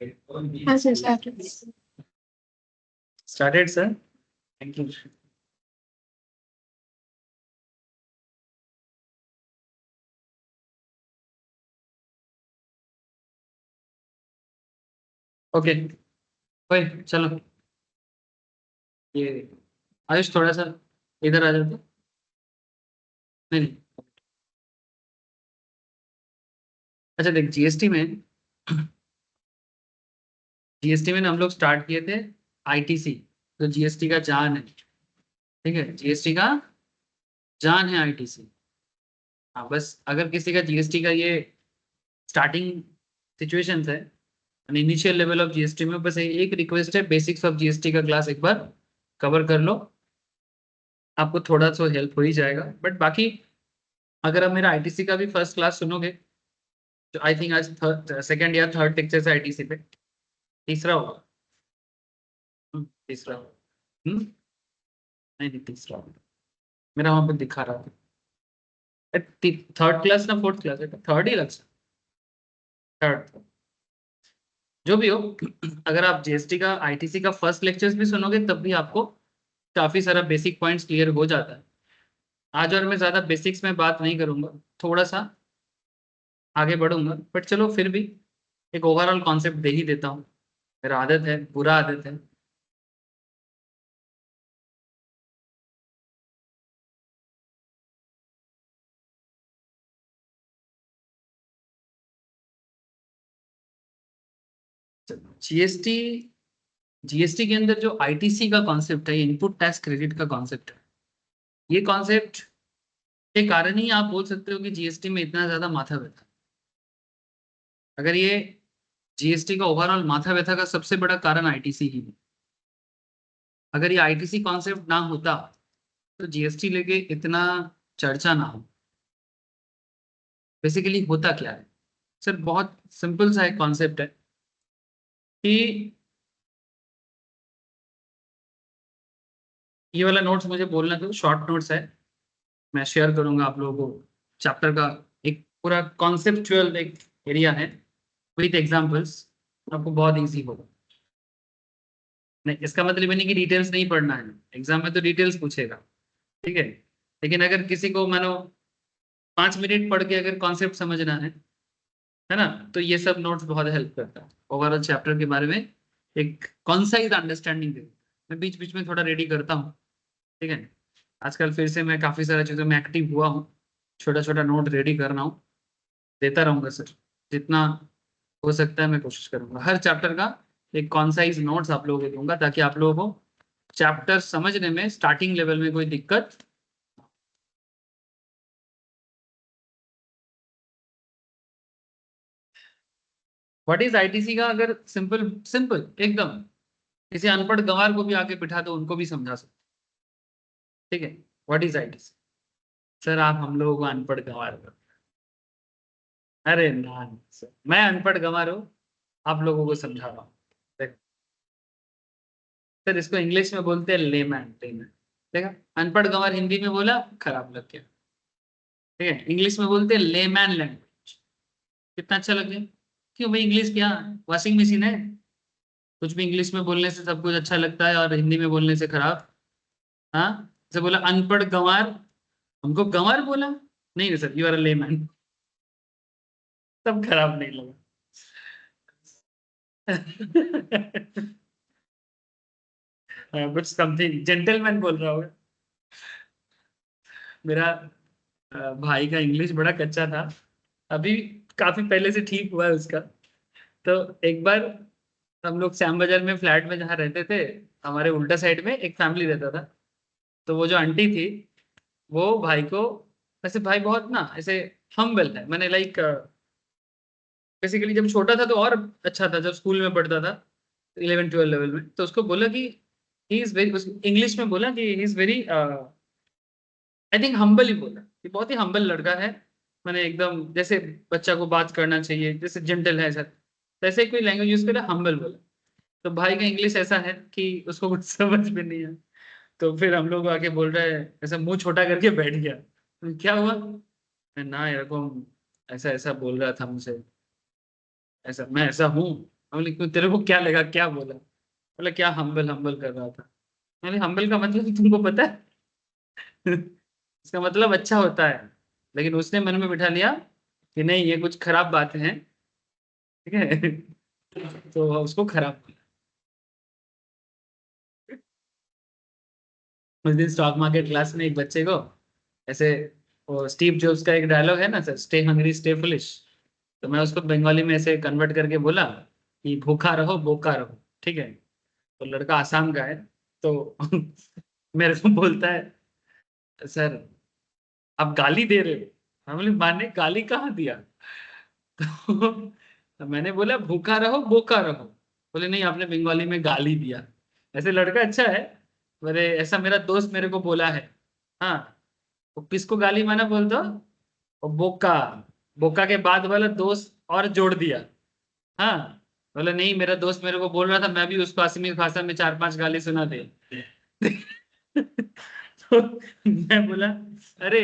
Yes, yes, started. Started, sir. Thank you. Okay, ओए चलो, ये आयुष थोड़ा सा इधर आ जाते। नहीं नहीं, अच्छा देख, जीएसटी में ना हम लोग स्टार्ट किए थे आईटीसी, तो जीएसटी का जान है, ठीक है, जीएसटी का जान है आईटीसी। हाँ, बस अगर किसी का जीएसटी का ये स्टार्टिंग सिचुएशन है, इनिशियल लेवल ऑफ जीएसटी में, बस एक रिक्वेस्ट है, बेसिक्स ऑफ जीएसटी का क्लास एक बार कवर कर लो, आपको थोड़ा सा हेल्प हो ही जाएगा। बट बाकी अगर आप मेरा आईटीसी का भी फर्स्ट क्लास सुनोगे, तो आई थिंक आज सेकंड या थर्ड लेक्चर से आईटीसी पे, तीसरा होगा। तीसरा होगा। नहीं नहीं, तीसरा होगा, मेरा वहां पे दिखा रहा था। थर्ड क्लास ना फोर्थ क्लास है, थर्ड ही लग सकता, थर्ड, जो भी हो। अगर आप जीएसटी का आईटीसी का फर्स्ट लेक्चर्स भी सुनोगे, तब भी आपको काफी सारा बेसिक पॉइंट्स क्लियर हो जाता है। आज और मैं ज्यादा बेसिक्स में बात नहीं करूंगा, थोड़ा सा आगे बढ़ूंगा, बट चलो फिर भी एक ओवरऑल कॉन्सेप्ट दे ही देता हूँ, मेरा आदत है, बुरा आदत है। जीएसटी जीएसटी के अंदर जो आईटीसी का कॉन्सेप्ट है, इनपुट टैक्स क्रेडिट का कॉन्सेप्ट है, ये कॉन्सेप्ट के कारण ही आप बोल सकते हो कि जीएसटी में इतना ज्यादा माथा व्यथा। अगर ये जीएसटी का ओवरऑल माथा व्यथा का सबसे बड़ा कारण आईटीसी ही है। अगर ये आईटीसी कॉन्सेप्ट ना होता, तो जीएसटी लेके इतना चर्चा ना हो। बेसिकली होता क्या है सर, बहुत सिंपल सा एक कॉन्सेप्ट है कि ये वाला नोट्स मुझे बोलना, तो शॉर्ट नोट्स है, मैं शेयर करूंगा आप लोगों को। चैप्टर का एक पूरा कॉन्सेप्चुअल एक एरिया है विथ एग्जांपल्स, आपको बहुत इजी होगा। नहीं, इसका मतलब ये नहीं कि डिटेल्स नहीं पढ़ना है, एग्जाम में तो डिटेल्स पूछेगा, ठीक है, लेकिन अगर किसी को मानो 5 मिनट पढ़ के अगर कॉन्सेप्ट समझना है ना, तो ये सब नोट्स बहुत हेल्प करता है ओवरऑल चैप्टर के बारे में, एक कॉन्साइज अंडरस्टैंडिंग दे। मैं बीच बीच में थोड़ा रेडी करता हूँ, ठीक है, आजकल फिर से मैं काफी सारी चीजों में एक्टिव हुआ हूँ, छोटा छोटा नोट रेडी कर रहा हूँ, देता रहूंगा सर, जितना हो सकता है मैं कोशिश करूंगा हर चैप्टर का एक कॉन्साइज नोट्स आप लोगों को दूंगा, ताकि आप लोगों को चैप्टर समझने में स्टार्टिंग लेवल में कोई दिक्कत। व्हाट इज आईटीसी का, अगर सिंपल सिंपल एकदम किसी अनपढ़ गंवार को भी आके बिठा दो, उनको भी समझा सकते, ठीक है। व्हाट इज आईटीसी सर, आप हम लोगों को अनपढ़ गंवार कर, अरे ना सर, मैं अनपढ़ गंवार हूँ, आप लोगों को समझा रहा हूँ। सर इसको इंग्लिश में बोलते हैं लेमैन, लेमैन, देखा, अनपढ़ गंवार हिंदी में बोला, खराब लग गया, ठीक है, इंग्लिश में बोलते हैं लेमैन लैंग्वेज, कितना अच्छा लग गया। क्यों भाई, इंग्लिश क्या वॉशिंग मशीन है, कुछ भी इंग्लिश में बोलने से सब कुछ अच्छा लगता है और हिंदी में बोलने से खराब। हाँ, जैसे बोला अनपढ़ गंवार, हमको गंवार बोला, नहीं sir, you are a layman, तब खराब नहीं लगा। बट समथिंग जेंटलमैन बोल रहा होगा। मेरा भाई का इंग्लिश बड़ा कच्चा था, अभी काफी पहले से ठीक हुआ है उसका। तो एक बार हम लोग श्याम बाजार में फ्लैट में जहाँ रहते थे, हमारे उल्टा साइड में एक फैमिली रहता था। तो वो जो आंटी थी, वो भाई को, वैसे भाई बहुत ना ऐसे हम्बल है, मैंने लाइक बेसिकली जब छोटा था तो और अच्छा था, जब स्कूल में पढ़ता था 11 12 लेवल में, तो उसको बोला कि ही इज वेरी, इंग्लिश में बोला कि he is very, I think humble ही बोला, कि बहुत ही हम्बल लड़का है, मैंने एकदम जैसे बच्चा को बात करना चाहिए, जैसे जेंटल है सर, वैसे ही कोई लैंग्वेज यूज करा, हम्बल बोला। तो भाई का इंग्लिश ऐसा है कि उसको कुछ समझ में नहीं है, तो फिर हम लोग आके बोल रहे हैं, ऐसा मुंह छोटा करके बैठ गया, तो क्या हुआ, मैं ना यार को ऐसा ऐसा बोल रहा था मुझसे, ऐसा मैं ऐसा हूँ, बोले क्यों, तेरे को क्या लगा, क्या बोला? बोला क्या हम्बल हम्बल कर रहा था। मैंने हम्बल का मतलब तुमको पता है? इसका मतलब अच्छा होता है, लेकिन उसने मन में बिठा लिया कि नहीं ये कुछ खराब बातें हैं, ठीक है। तो उसको खराब किया। उस दिन स्टॉक मार्केट क्लास में एक बच्चे को ऐसे, वो स्टीव जॉब्स का एक डायलॉग है ना sir, stay hungry stay foolish. तो मैं उसको बंगाली में ऐसे कन्वर्ट करके बोला कि भूखा रहो बोका रहो, ठीक है। तो लड़का आसाम का है, तो मेरे को बोलता है सर आप गाली दे रहे हो। मैं बोली माने गाली कहाँ दिया? तो मैंने बोला भूखा रहो बोका रहो। बोले नहीं आपने बंगाली में गाली दिया। ऐसे लड़का अच्छा है, मेरे ऐसा मेरा दोस्त मेरे को बोला है। हाँ, वो किसको गाली माना बोल दो, वो बोका, बोका के बाद वाला दोस्त और जोड़ दिया। हाँ, बोले नहीं मेरा दोस्त मेरे को बोल रहा था, मैं भी उसको असमी भाषा में 4-5 गाली सुना दे। तो मैं बोला अरे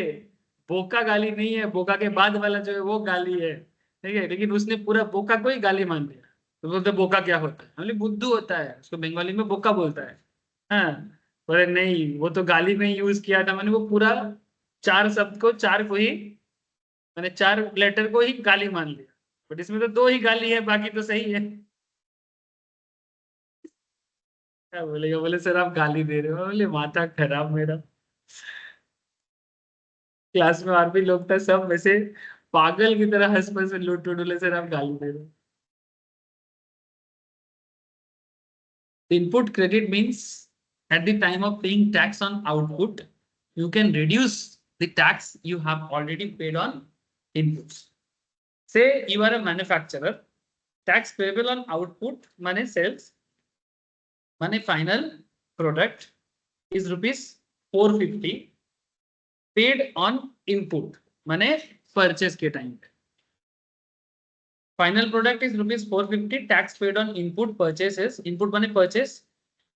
बोका गाली नहीं है, बोका के बाद वाला जो है वो गाली है, ठीक है, लेकिन उसने पूरा बोका को ही गाली मान दिया। तो बोलते बोका क्या होता है, बोले बुद्धू होता है, उसको बंगाली में बोका बोलता है। हाँ, बोले नहीं वो तो गाली में यूज किया था, मैंने वो पूरा 4 शब्द को, 4 को ही, मैंने 4 लेटर को ही गाली मान लिया, बट इसमें तो 2 ही गाली है, बाकी तो सही है। क्या बोलेगा, बोले सर आप गाली दे रहे हो, बोले माथा खराब मेरा। क्लास में और भी लोग था, सब वैसे पागल की तरह हंस हंस लुट बोले सर आप गाली दे रहे हो। Input credit means at the time of paying tax on output, you can reduce the tax you have already paid on inputs. Say you are a manufacturer, tax payable on output money sales, money final product is rupees 450, paid on input money purchase के time पे. Final product is rupees 450, tax paid on input purchases, input money purchase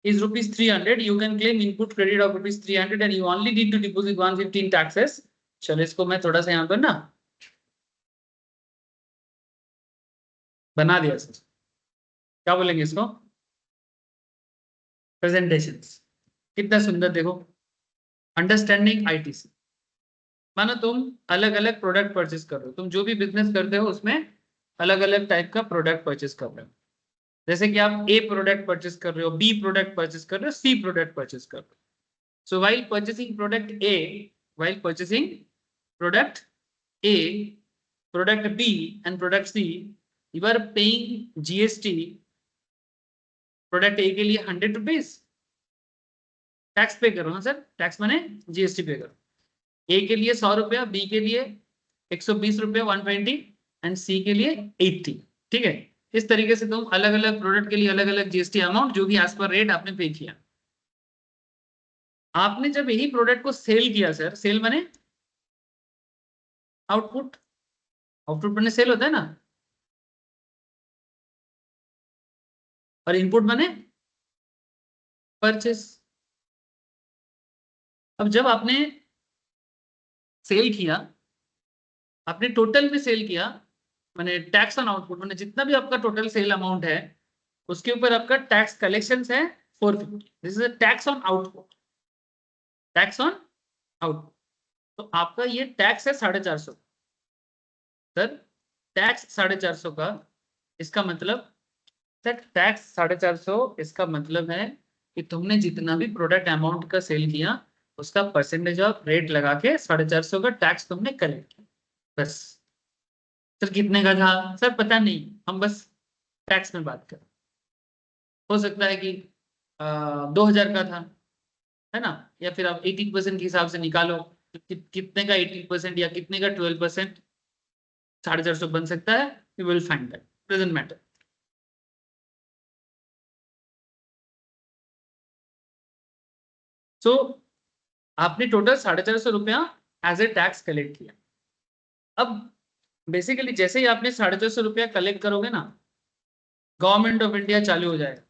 is rupees 300. You can claim input credit of rupees 300 and you only need to deposit 115 taxes. चलो इसको मैं थोड़ा सा यहाँ पर ना बना दिया सर, क्या बोलेंगे इसको, प्रेजेंटेशन। कितना सुंदर देखो, अंडरस्टैंडिंग आईटीसी। मानो तुम अलग अलग प्रोडक्ट परचेस कर रहे हो, तुम जो भी बिजनेस करते हो उसमें अलग अलग टाइप का प्रोडक्ट परचेस कर रहे हो। जैसे कि आप ए प्रोडक्ट परचेस कर रहे हो, बी प्रोडक्ट परचेस कर रहे हो, सी प्रोडक्ट परचेस कर रहे हो। So while purchasing product A, while purchasing product A, product B and product C, you are paying GST product ए के लिए 100 रुपीज टैक्स पे करो। हाँ सर, टैक्स माने जीएसटी पे करो। ए के लिए 100 रुपया, बी के लिए 120 रुपया 120, एंड सी के लिए 80। ठीक है, इस तरीके से तुम अलग अलग प्रोडक्ट के लिए अलग अलग जीएसटी अमाउंट जो भी एज पर रेट आपने पे किया। आपने जब यही प्रोडक्ट को सेल किया सर, सेल माने आउटपुट, आउटपुट माने सेल होता है ना, और इनपुट माने परचेस। अब जब आपने सेल किया, आपने टोटल में सेल किया, माने टैक्स ऑन आउटपुट माने जितना भी आपका टोटल सेल अमाउंट है उसके ऊपर आपका टैक्स कलेक्शन है 450। This is tax on output, tax on output. तो आपका ये टैक्स है 450 सर, टैक्स 450 का, इसका मतलब सर टैक्स 450, इसका मतलब है कि तुमने जितना भी प्रोडक्ट अमाउंट का सेल किया उसका परसेंटेज ऑफ रेट लगा के 450 का टैक्स तुमने कलेक्ट किया, बस। सर कितने का था सर, पता नहीं, हम बस टैक्स में बात करें। हो सकता है कि 2000 का था, है ना, या फिर आप 18% के हिसाब से निकालो, कितने का 18% या कितने का 12%, 450 बन सकता है। You will find that, doesn't matter. So आपने टोटल 450 रुपया एज ए टैक्स कलेक्ट किया। अब बेसिकली जैसे ही आपने 450 रुपया कलेक्ट करोगे ना, गवर्नमेंट ऑफ इंडिया चालू हो जाएगा।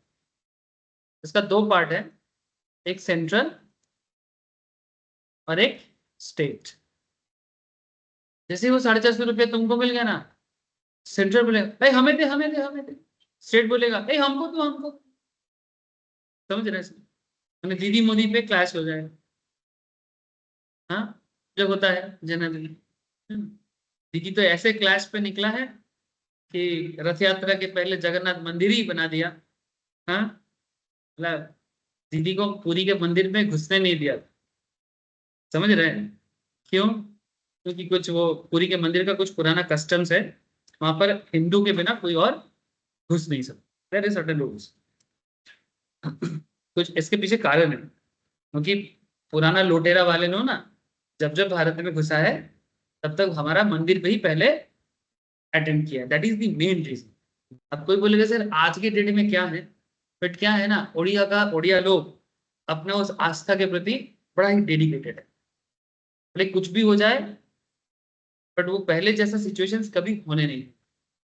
इसका 2 पार्ट है, एक सेंट्रल और एक स्टेट। जैसे ही वो 450 रुपया तुमको मिल गया ना, सेंट्रल बोले भाई हमें दे हमें दे हमें दे, स्ट्रेट बोलेगा ए हमको तो हमको, समझ रहे हैं? मैंने दीदी मोदी पे क्लैश हो जाए, हाँ, जो होता है जनरली। दीदी तो ऐसे क्लैश पे निकला है कि रथ यात्रा के पहले जगन्नाथ मंदिर ही बना दिया। हाँ, मतलब दीदी को पुरी के मंदिर में घुसने नहीं दिया। समझ रहे हैं क्यों? क्योंकि कुछ वो पुरी के मंदिर का कुछ पुराना कस्टम्स है, वहां पर हिंदू के बिना कोई और घुस नहीं सकता। There is certain rules. कुछ इसके पीछे कारण है, क्योंकि पुराना लुटेरा वाले ने ना जब जब भारत में घुसा है तब तक हमारा मंदिर पे ही पहले अटेम्प्ट किया। That is the main reason. अब कोई बोलेगा सर आज के डेट में क्या है, बट क्या है ना, उड़िया लोग अपना उस आस्था के प्रति बड़ा ही डेडिकेटेड है। भले कुछ भी हो जाए, बट वो पहले जैसा सिचुएशंस कभी होने नहीं।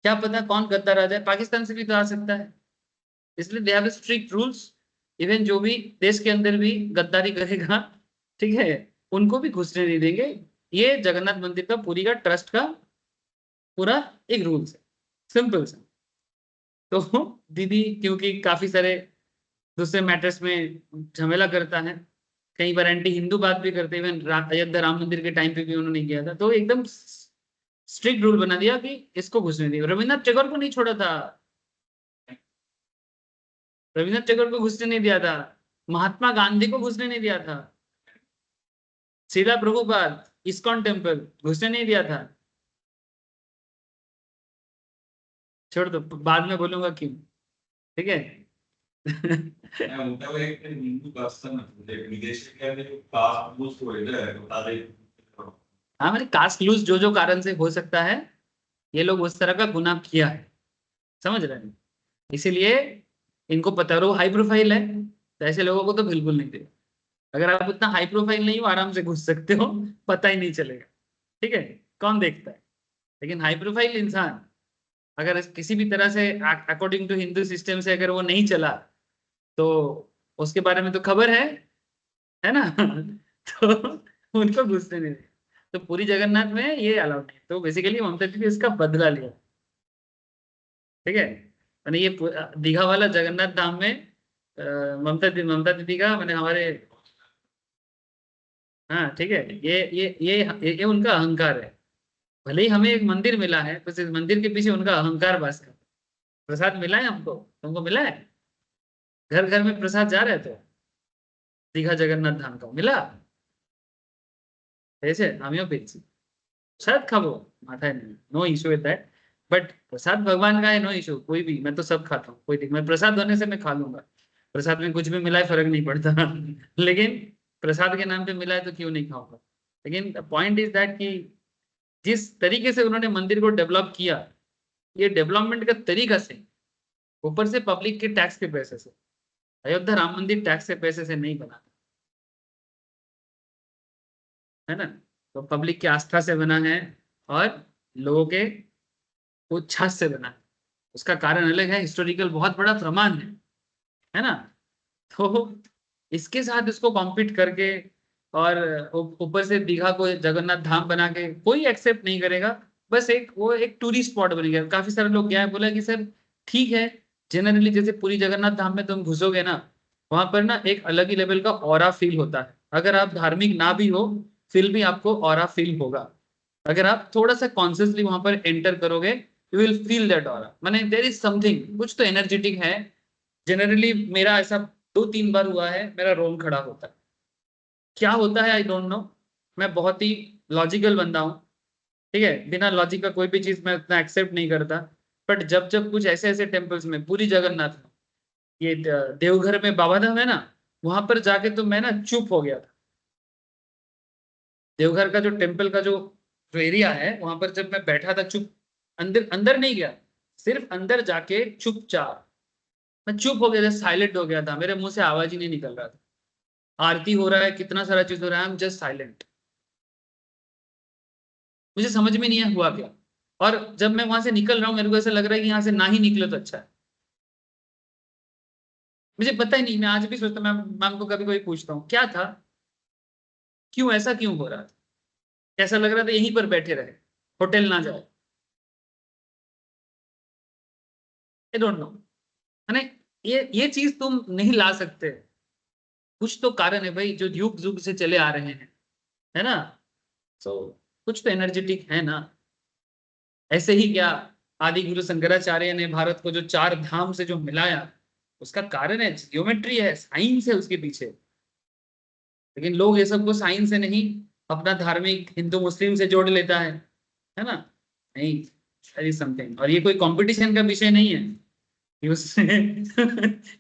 क्या पता कौन गद्दार आ जाए, पाकिस्तान से भी तो आ सकता है। इसलिए they have strict rules. Even जो भी देश के अंदर भी गद्दारी करेगा, ठीक है, उनको भी घुसने नहीं देंगे। ये जगन्नाथ मंदिर का पूरी का ट्रस्ट का पूरा एक रूल्स है, सिंपल सा। तो दीदी क्योंकि काफी सारे दूसरे मैटर्स में झमेला करता है, कई बार एंटी हिंदू बात भी करते हैं, इवन अयोध्या राम मंदिर के टाइम पे भी उन्होंने किया था, तो एकदम स्ट्रिक्ट रूल बना दिया कि इसको घुसने दिया। रविन्द्रनाथ टैगोर को नहीं छोड़ा था, रविन्द्रनाथ टैगोर को घुसने नहीं दिया था, महात्मा गांधी को घुसने नहीं दिया था, श्रीला प्रभुपाद इस्कॉन टेम्पल घुसने नहीं दिया था। छोड़ दो, बाद में बोलूंगा क्यों, ठीक है। हाँ, मैंने कास्ट लूज जो कारण से हो सकता है, ये लोग उस तरह का गुनाह किया है, समझ रहे हैं? इसीलिए इनको पता है, वो हाई प्रोफाइल है, तो ऐसे लोगों को तो बिल्कुल नहीं दे। अगर आप उतना हाई प्रोफाइल नहीं हो, आराम से घुस सकते हो, पता ही नहीं चलेगा, ठीक है, कौन देखता है। लेकिन हाई प्रोफाइल इंसान अगर किसी भी तरह से अकॉर्डिंग टू हिंदू सिस्टम से अगर वो नहीं चला, तो उसके बारे में तो खबर है ना। तो उनको घुसने नहीं दे। तो पूरी जगन्नाथ में ये अलाउड नहीं, तो बेसिकली ममता दीदी इसका बदला लिया, ठीक है। मैंने ये दीघा वाला जगन्नाथ धाम में ममता दीदी का मैंने हमारे, हाँ ठीक है, ये उनका अहंकार है। भले ही हमें एक मंदिर मिला है, बस इस मंदिर के पीछे उनका अहंकार बस का। प्रसाद मिला है हमको, तुमको मिला है? घर घर में प्रसाद जा रहे थे, दीघा जगन्नाथ धाम का मिला? ऐसे আমিও পেয়েছি, शायद खाबो, माथा नहीं, no issue with that. But प्रसाद भगवान का है, नो इशू, कोई भी, मैं तो सब खाता हूँ, कोई दिक्कत, मैं प्रसाद होने से मैं खा लूंगा। प्रसाद में कुछ भी मिला है फर्क नहीं पड़ता। लेकिन प्रसाद के नाम पे मिला है तो क्यों नहीं खाऊंगा। लेकिन पॉइंट इज दैट कि जिस तरीके से उन्होंने मंदिर को डेवलप किया, ये डेवलपमेंट का तरीका से, ऊपर से पब्लिक के टैक्स के पैसे से। अयोध्या राम मंदिर टैक्स के पैसे से नहीं बना, है ना, तो पब्लिक की आस्था से बना है और लोगों के उच्छास से बना है। उसका कारण अलग है, हिस्टोरिकल बहुत बड़ा प्रमाण है ना। तो इसके साथ इसको कॉम्पीट करके और ऊपर से दीघा को जगन्नाथ धाम बना के कोई एक्सेप्ट नहीं करेगा। बस एक वो एक टूरिस्ट स्पॉट बन गया, काफी सारे लोग गया है, बोला कि सर ठीक है, जनरली जैसे पूरी जगन्नाथ धाम में तुम घुसोगे ना, वहां पर ना एक अलग ही लेवल का ऑरा फील होता है। अगर आप धार्मिक ना भी हो, फिर भी आपको ऑरा फील होगा। अगर आप थोड़ा सा कॉन्शियसली वहां पर एंटर करोगे, you will feel that aura, माने देयर इज समथिंग, कुछ तो एनर्जेटिक है। जनरली मेरा ऐसा 2-3 बार हुआ है, मेरा रोम खड़ा होता है। क्या होता है आई डोंट नो। मैं बहुत ही लॉजिकल बंदा हूँ, ठीक है, बिना लॉजिक का कोई भी चीज मैं उतना एक्सेप्ट नहीं करता। बट जब जब कुछ ऐसे ऐसे टेम्पल्स में, पूरी जगन्नाथ में, ये देवघर में बाबा धाम है ना, वहां पर जाके तो मैं ना चुप हो गया था। देवघर का जो टेम्पल का जो एरिया है, वहां पर जब मैं बैठा था चुप, अंदर अंदर नहीं गया, सिर्फ अंदर जाके चुपचाप मैं चुप हो गया था, साइलेंट हो गया था, मेरे मुंह से आवाज ही नहीं निकल रहा था। आरती हो रहा है, कितना सारा चीज हो रहा है, आई एम जस्ट साइलेंट। मुझे समझ में नहीं हुआ क्या। और जब मैं वहां से निकल रहा हूँ, मेरे को ऐसा लग रहा है कि यहाँ से ना ही निकले तो अच्छा है। मुझे पता ही नहीं, मैं आज भी सोचता, मैं मैम को कभी कभी पूछता हूँ क्या था, क्यों ऐसा क्यों हो रहा था, ऐसा लग रहा था यहीं पर बैठे रहे, होटल ना जाए। आई डोंट नो, है ना, ये चीज तुम नहीं ला सकते। कुछ तो कारण है भाई, जो युग युग से चले आ रहे हैं, है ना। तो कुछ तो एनर्जेटिक है ना। ऐसे ही क्या, आदि गुरु शंकराचार्य ने भारत को जो चार धाम से जो मिलाया, उसका कारण है ज्योमेट्री है, साइंस है उसके पीछे। लेकिन लोग ये सब को साइंस से नहीं, अपना धार्मिक हिंदू मुस्लिम से जोड़ लेता है ना। नहीं, समथिंग। और ये कोई कंपटीशन का विषय नहीं है कि उसने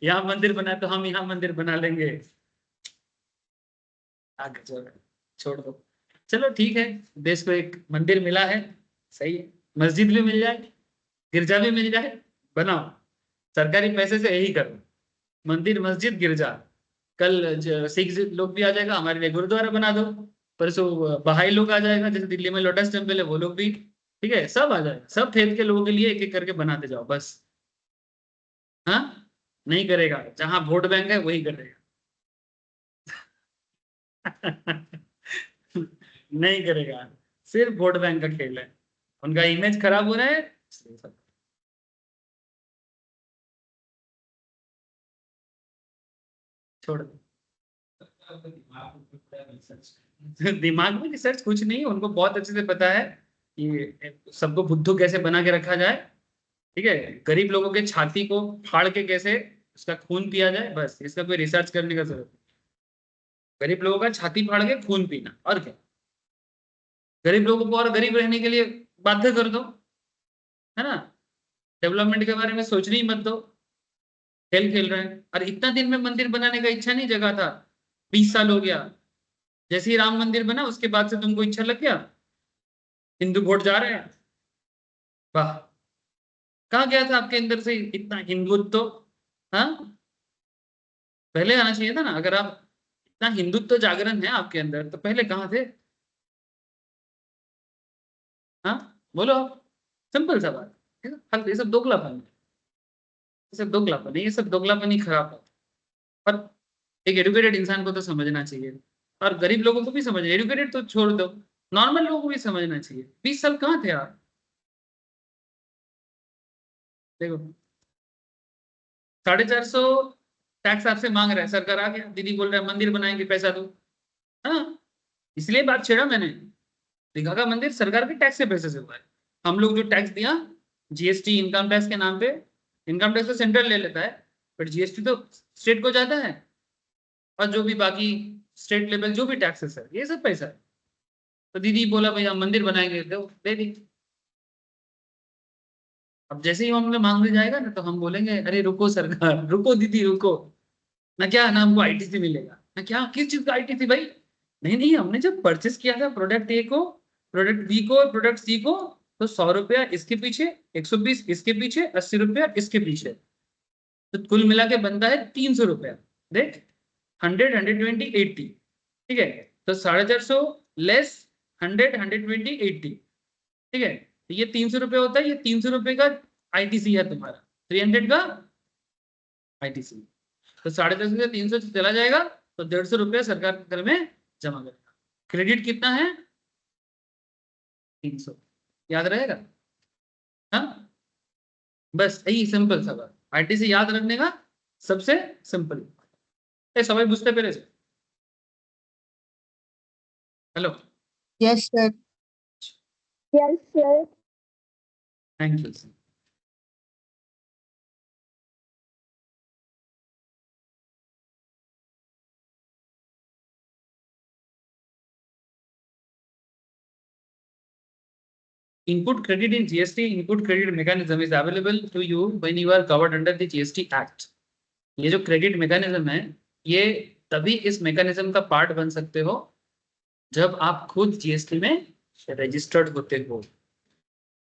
यहाँ मंदिर बना तो हम यहाँ मंदिर बना लेंगे। आगे छोड़ दो। चलो ठीक है, देश को एक मंदिर मिला है, सही है। मस्जिद भी मिल जाए, गिरजा भी मिल जाए, बनाओ। सरकारी पैसे से यही करो, मंदिर मस्जिद गिरजा। कल सिख लोग भी आ जाएगा, हमारे लिए गुरुद्वारा बना दो। परसों बहाई लोग आ जाएगा, जैसे दिल्ली में लोटस टेम्पल है, वो लोग भी, ठीक है, सब आ जाएगा। सब फेथ के लोगों के लिए एक एक करके बनाते जाओ बस। हाँ, नहीं करेगा, जहां वोट बैंक है वही करेगा। नहीं करेगा, सिर्फ वोट बैंक का खेल है, उनका इमेज खराब हो रहा है। छोड़ दो। दिमाग में रिसर्च कुछ नहीं, उनको बहुत अच्छे से पता है कि सबको बुद्धू कैसे बना के रखा जाए। ठीक है, गरीब लोगों के छाती को फाड़ के कैसे उसका खून पिया जाए, बस इसका कोई रिसर्च करने का जरूरत नहीं। गरीब लोगों का छाती फाड़ के खून पीना, और क्या। गरीब लोगों को और गरीब रहने के लिए बाध्य कर दो, है ना। डेवलपमेंट के बारे में सोचने ही मत दो। खेल खेल रहे हैं। और इतना दिन में मंदिर बनाने का इच्छा नहीं जगा था, 20 साल हो गया। जैसे ही राम मंदिर बना उसके बाद से तुमको इच्छा लग गया, हिंदू वोट जा रहे हैं। वाह, कहाँ गया था आपके अंदर से इतना हिंदुत्व तो? हाँ, पहले आना चाहिए था ना। अगर आप इतना हिंदुत्व जागरण है आपके अंदर, तो पहले कहाँ थे? हाँ, बोलो आप। सिंपल सा बात है ना? ये सब दोगलापन है, ये सब दोगलापन है, ये सब दोगलापन ही खराब है। और एक एडुकेटेड इंसान को तो समझना चाहिए, और गरीब लोगों को भी समझना। एडुकेटेड तो छोड़ दो, नॉर्मल लोगों को भी समझना चाहिए। 20 साल कहाँ थे आप? देखो, 450 टैक्स आपसे मांग रहा है, सरकार आ गया, दीदी बोल रहा है मंदिर बनाएंगे पैसा दो। हाँ, इसलिए बात छेड़ा मैंने। दीघा का मंदिर सरकार के टैक्स के पैसे से हुआ है। हम लोग जो टैक्स दिया, जीएसटी, इनकम टैक्स के नाम पे, इनकम टैक्स तो सेंट्रल ले लेता है, बट जीएसटी तो स्टेट को जाता है। और जो भी बाकी स्टेट लेवल जो भी टैक्सेस है, ये सब पैसा है। तो दीदी बोला भाई हम मंदिर बनाएंगे, दो, दे दी। अब जैसे ही हमने मांगने जाएगा ना, तो हम बोलेंगे अरे रुको सरकार, रुको दीदी रुको। ना क्या ना हमको आईटीसी मिलेगा, ना क्या, किस चीज का आईटीसी भाई? नहीं नहीं, हमने जब परचेस किया था प्रोडक्ट ए को, प्रोडक्ट बी को, प्रोडक्ट सी को, तो 100 रुपया इसके पीछे, 120 इसके पीछे, 80 रुपया इसके पीछे, तो कुल मिला के बनता है 300 रुपया। देख, 100, 120, 80, ठीक है। तो 450 लेस 100, 120, 80, ठीक है। तो ये 300 रुपये होता है, ये 300 रुपये का आईटीसी है तुम्हारा, 300 का आईटीसी। तो 10.5 से 300 चला जाएगा, तो 150 रुपया सरकार के घर में जमा करेगा। क्रेडिट कितना है? 300। याद रहेगा? हाँ, बस यही सिंपल सा बात, आईटीसी याद रखने का सबसे सिंपल। सबाई बुझते पेरे से। Hello. Yes, sir. Yes, sir. Thank you. Input credit in GST, input credit mechanism is available to you when you are covered under the GST Act. ये जो क्रेडिट मैकेनिज्म है, ये तभी इस मैकेनिज्म का पार्ट बन सकते हो जब आप खुद जीएसटी में रजिस्टर्ड होते हो।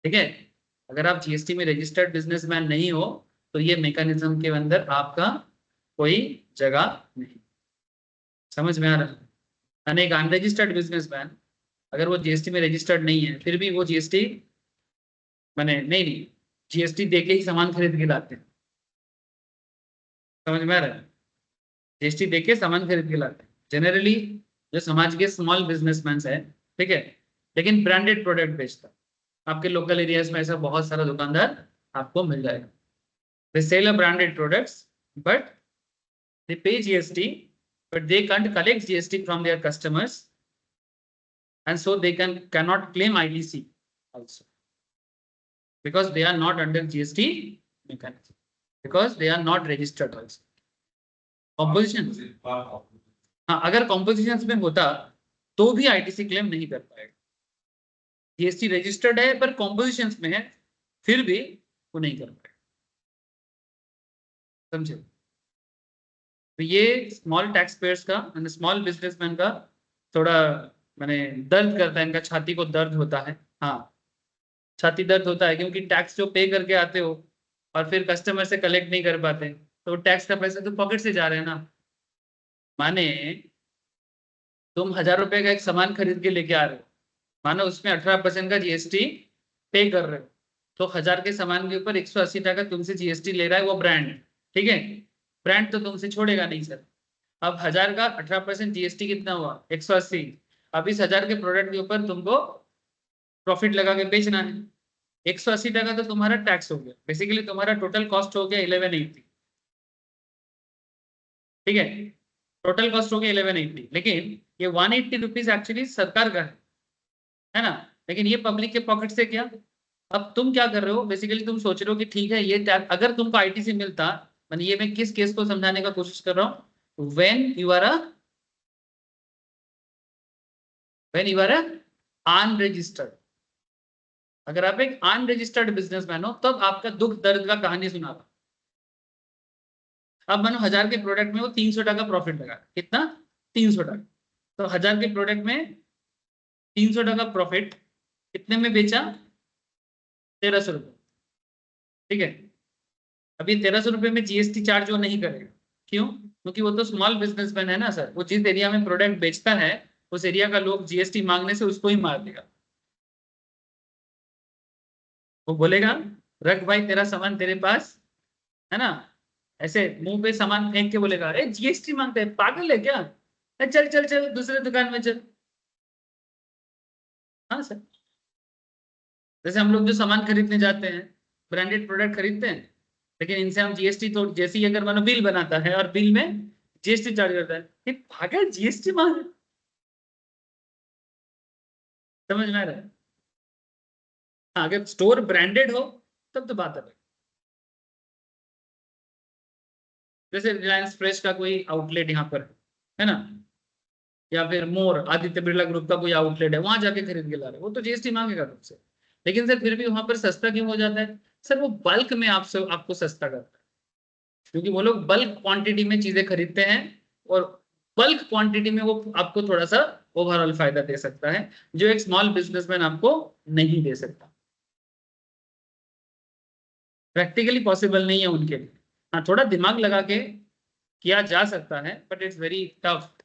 ठीक है, अगर आप जीएसटी में रजिस्टर्ड बिजनेसमैन नहीं हो, तो ये मैकेनिज्म के अंदर आपका कोई जगह नहीं। समझ में आ रहा है? यानी एक अनरजिस्टर्ड बिजनेसमैन, अगर वो जीएसटी में रजिस्टर्ड नहीं है, फिर भी वो जीएसटी मैंने नहीं, जीएसटी दे के ही सामान खरीद के लाते हैं। समझ में आ रहा है? जीएसटी दे के सामान खरीद के लाते हैं जनरली जो समाज के स्मॉल बिजनेसमैन है, ठीक है। लेकिन ब्रांडेड प्रोडक्ट बेचता, आपके लोकल एरियाज में ऐसा बहुत सारा दुकानदार आपको मिल जाएगा। they sell a branded products but they pay GST but they can't collect GST from their customers and so they cannot claim ITC also because they are not under GST mechanism because they are not registered also. Composition, हाँ, अगर compositions में होता तो भी ITC claim नहीं कर पाएगा. GST registered है पर compositions में है फिर भी वो नहीं कर पाएगा. समझे? तो ये स्मॉल टैक्स पेयर्स का एंड स्मॉल बिजनेसमैन का थोड़ा मैंने दर्द करता है, इनका छाती को दर्द होता है. हाँ, छाती दर्द होता है क्योंकि टैक्स जो पे करके आते हो और फिर कस्टमर से कलेक्ट नहीं कर पाते तो टैक्स का पैसा तो पॉकेट से जा रहे हैं ना. माने तुम 1000 रुपए का एक सामान खरीद के लेके आ रहे हो, मानो उसमें 18% का GST पे कर रहे हो तो 1000 के सामान के ऊपर 180 टका तुमसे GST ले रहा है वो ब्रांड. ठीक है, ब्रांड तो तुमसे छोड़ेगा नहीं सर. अब 1000 का 18% GST कितना हुआ? 180. अब इस 1000 के प्रोडक्ट के ऊपर तुमको प्रॉफिट लगा के बेचना है. 180 टका तो तुम्हारा टैक्स हो गया. बेसिकली तुम्हारा टोटल कॉस्ट हो गया 1180. ठीक है, टोटल कॉस्ट हो गया 1180. लेकिन ये 180 रुपीज एक्चुअली सरकार का है ना, लेकिन ये पब्लिक के पॉकेट से क्या. अब तुम क्या कर रहे हो, बेसिकली तुम सोच रहे हो कि ठीक है ये टैक्स अगर तुमको ITC मिलता, मैंने ये मैं किस केस को समझाने का कोशिश कर रहा हूँ, व्हेन यू आर अनरजिस्टर्ड. अगर आप एक अनरजिस्टर्ड बिजनेसमैन हो तब आपका दुख दर्द का कहानी सुना. अब मानो 1000 के प्रोडक्ट में वो 300 टका प्रॉफिट लगा. कितना? 300 टका. तो 1000 के प्रोडक्ट में 300 टका प्रॉफिट कितने में बेचा? 1300 रुपये. ठीक है, अभी 1300 रुपये में GST चार्ज वो नहीं करेगा. क्यों? क्योंकि वो तो स्मॉल बिजनेसमैन है ना सर. वो जिस एरिया में प्रोडक्ट बेचता है उस एरिया का लोग GST मांगने से उसको ही मार देगा. वो बोलेगा रख भाई तेरा सामान तेरे पास है ना, ऐसे मुंह पे सामान फेंक के बोलेगा अरे GST मांगते हैं, पागल है क्या, चल चल चल दूसरे दुकान में चल. हाँ सर, जैसे हम लोग जो सामान खरीदने जाते हैं ब्रांडेड प्रोडक्ट खरीदते हैं लेकिन इनसे हम GST तो जैसे ही अगर मानो बिल बनाता है और बिल में GST चार्ज करता है, ये पागल GST मांग. समझ में आ रहा है? हाँ, अगर स्टोर ब्रांडेड हो तब तो बात है. जैसे रिलायंस फ्रेश का कोई आउटलेट यहाँ पर है ना, या फिर मोर आदित्य बिरला ग्रुप का कोई आउटलेट है, वहां जाके खरीद के ला रहे, वो तो GST मांगेगा तुमसे. लेकिन सर फिर भी वहां पर सस्ता क्यों हो जाता है? सर वो बल्क में आपको सस्ता करता है क्योंकि वो लोग बल्क क्वांटिटी में चीजें खरीदते हैं और बल्क क्वांटिटी में वो आपको थोड़ा सा ओवरऑल फायदा दे सकता है जो एक स्मॉल बिजनेसमैन आपको नहीं दे सकता. प्रैक्टिकली पॉसिबल नहीं है उनके लिए. हाँ, थोड़ा दिमाग लगा के किया जा सकता है but it's very tough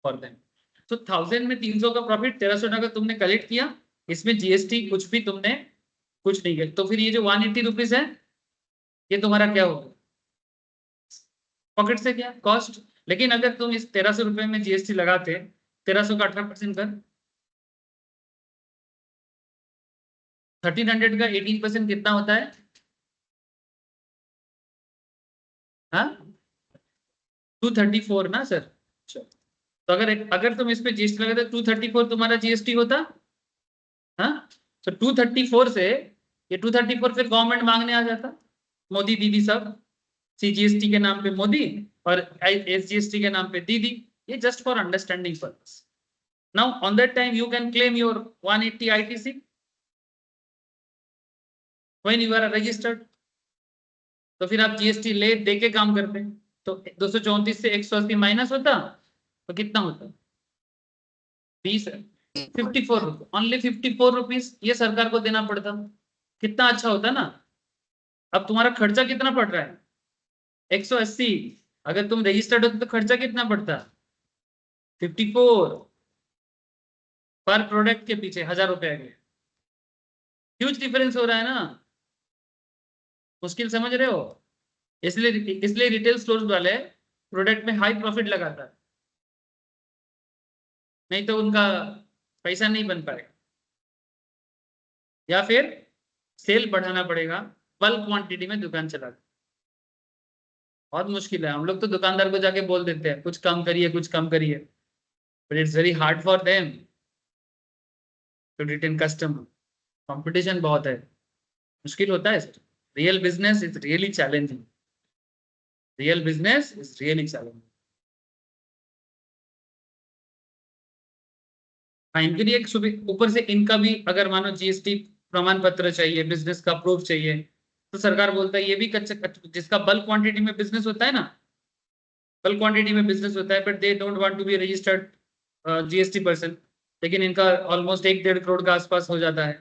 for them. तो 1000 में 300 का प्रॉफिट 1300 टका तुमने कलेक्ट किया, इसमें GST कुछ भी तुमने कुछ नहीं किया, तो फिर ये जो 180 रुपीज है ये तुम्हारा क्या होगा? पॉकेट से क्या कॉस्ट. लेकिन अगर तुम इस 1300 रुपए में GST लगाते, 1300 का 18% कर, 1300 का 18% कितना होता है? हाँ, 234 ना सर. तो अगर तुम इस पे GST लगाते 234 तुम्हारा GST होता. हाँ, तो 234 से ये 234 फिर गवर्नमेंट मांगने आ जाता, मोदी दीदी सब, CGST के नाम पे मोदी और SGST के नाम पे दीदी. ये just for understanding purpose. Now on that time you can claim your 180 ITC when you are registered. तो फिर आप GST ले दे के काम करते हैं तो 234 से 180 माइनस होता तो कितना होता? 20 54 रुपये. ओनली 54 रुपीज ये सरकार को देना पड़ता. कितना अच्छा होता ना. अब तुम्हारा खर्चा कितना पड़ रहा है? 180. अगर तुम रजिस्टर्ड होते तो खर्चा कितना पड़ता? 54 पर प्रोडक्ट के पीछे 1000 रुपए के. ह्यूज डिफरेंस हो रहा है ना. मुश्किल समझ रहे हो? इसलिए रिटेल स्टोर्स वाले प्रोडक्ट में हाई प्रॉफिट लगाता है, नहीं तो उनका पैसा नहीं बन पाएगा. या फिर सेल बढ़ाना पड़ेगा बल्क क्वांटिटी में दुकान चला। बहुत मुश्किल है। हम लोग तो दुकानदार को जाके बोल देते हैं कुछ कम करिए, कुछ कम करिए, but it's very hard for them to retain customer. Competition बहुत है, मुश्किल होता है sir. Real business is really challenging. Real business is really challenging. हाँ, इनके लिए एक ऊपर से इनका भी, अगर मानो जीएसटी प्रमाण पत्र चाहिए, बिजनेस का प्रूफ चाहिए, तो सरकार बोलता है ये भी जिसका बल्क क्वांटिटी में बिजनेस होता है ना, बल्क क्वांटिटी में बिजनेस होता है, but they don't want to be registered GST person, लेकिन इनका ऑलमोस्ट 1-1.5 करोड़ का आसपास हो जाता है।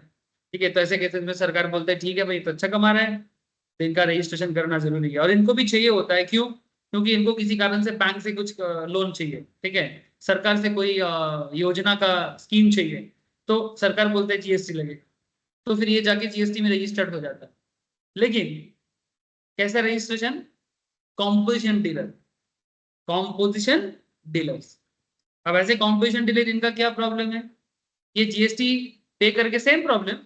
ठीक है, तो ऐसे केसेस में सरकार बोलता है ठीक है भाई, तो अच्छा कमा रहे हैं, तो इनका रजिस्ट्रेशन करना जरूरी है। और इनको भी चाहिए होता है, क्यों? क्योंकि इनको किसी कारण से बैंक से कुछ लोन चाहिए, ठीक है, सरकार से कोई योजना का स्कीम चाहिए, तो सरकार बोलते हैं जीएसटी लगे, तो फिर ये जाके जीएसटी में रजिस्टर्ड हो जाता है। लेकिन कैसा registration? Composition dealer, composition dealers. अब ऐसे कॉम्पोजिशन डीलर, इनका क्या प्रॉब्लम है? ये जीएसटी पे करके सेम प्रॉब्लम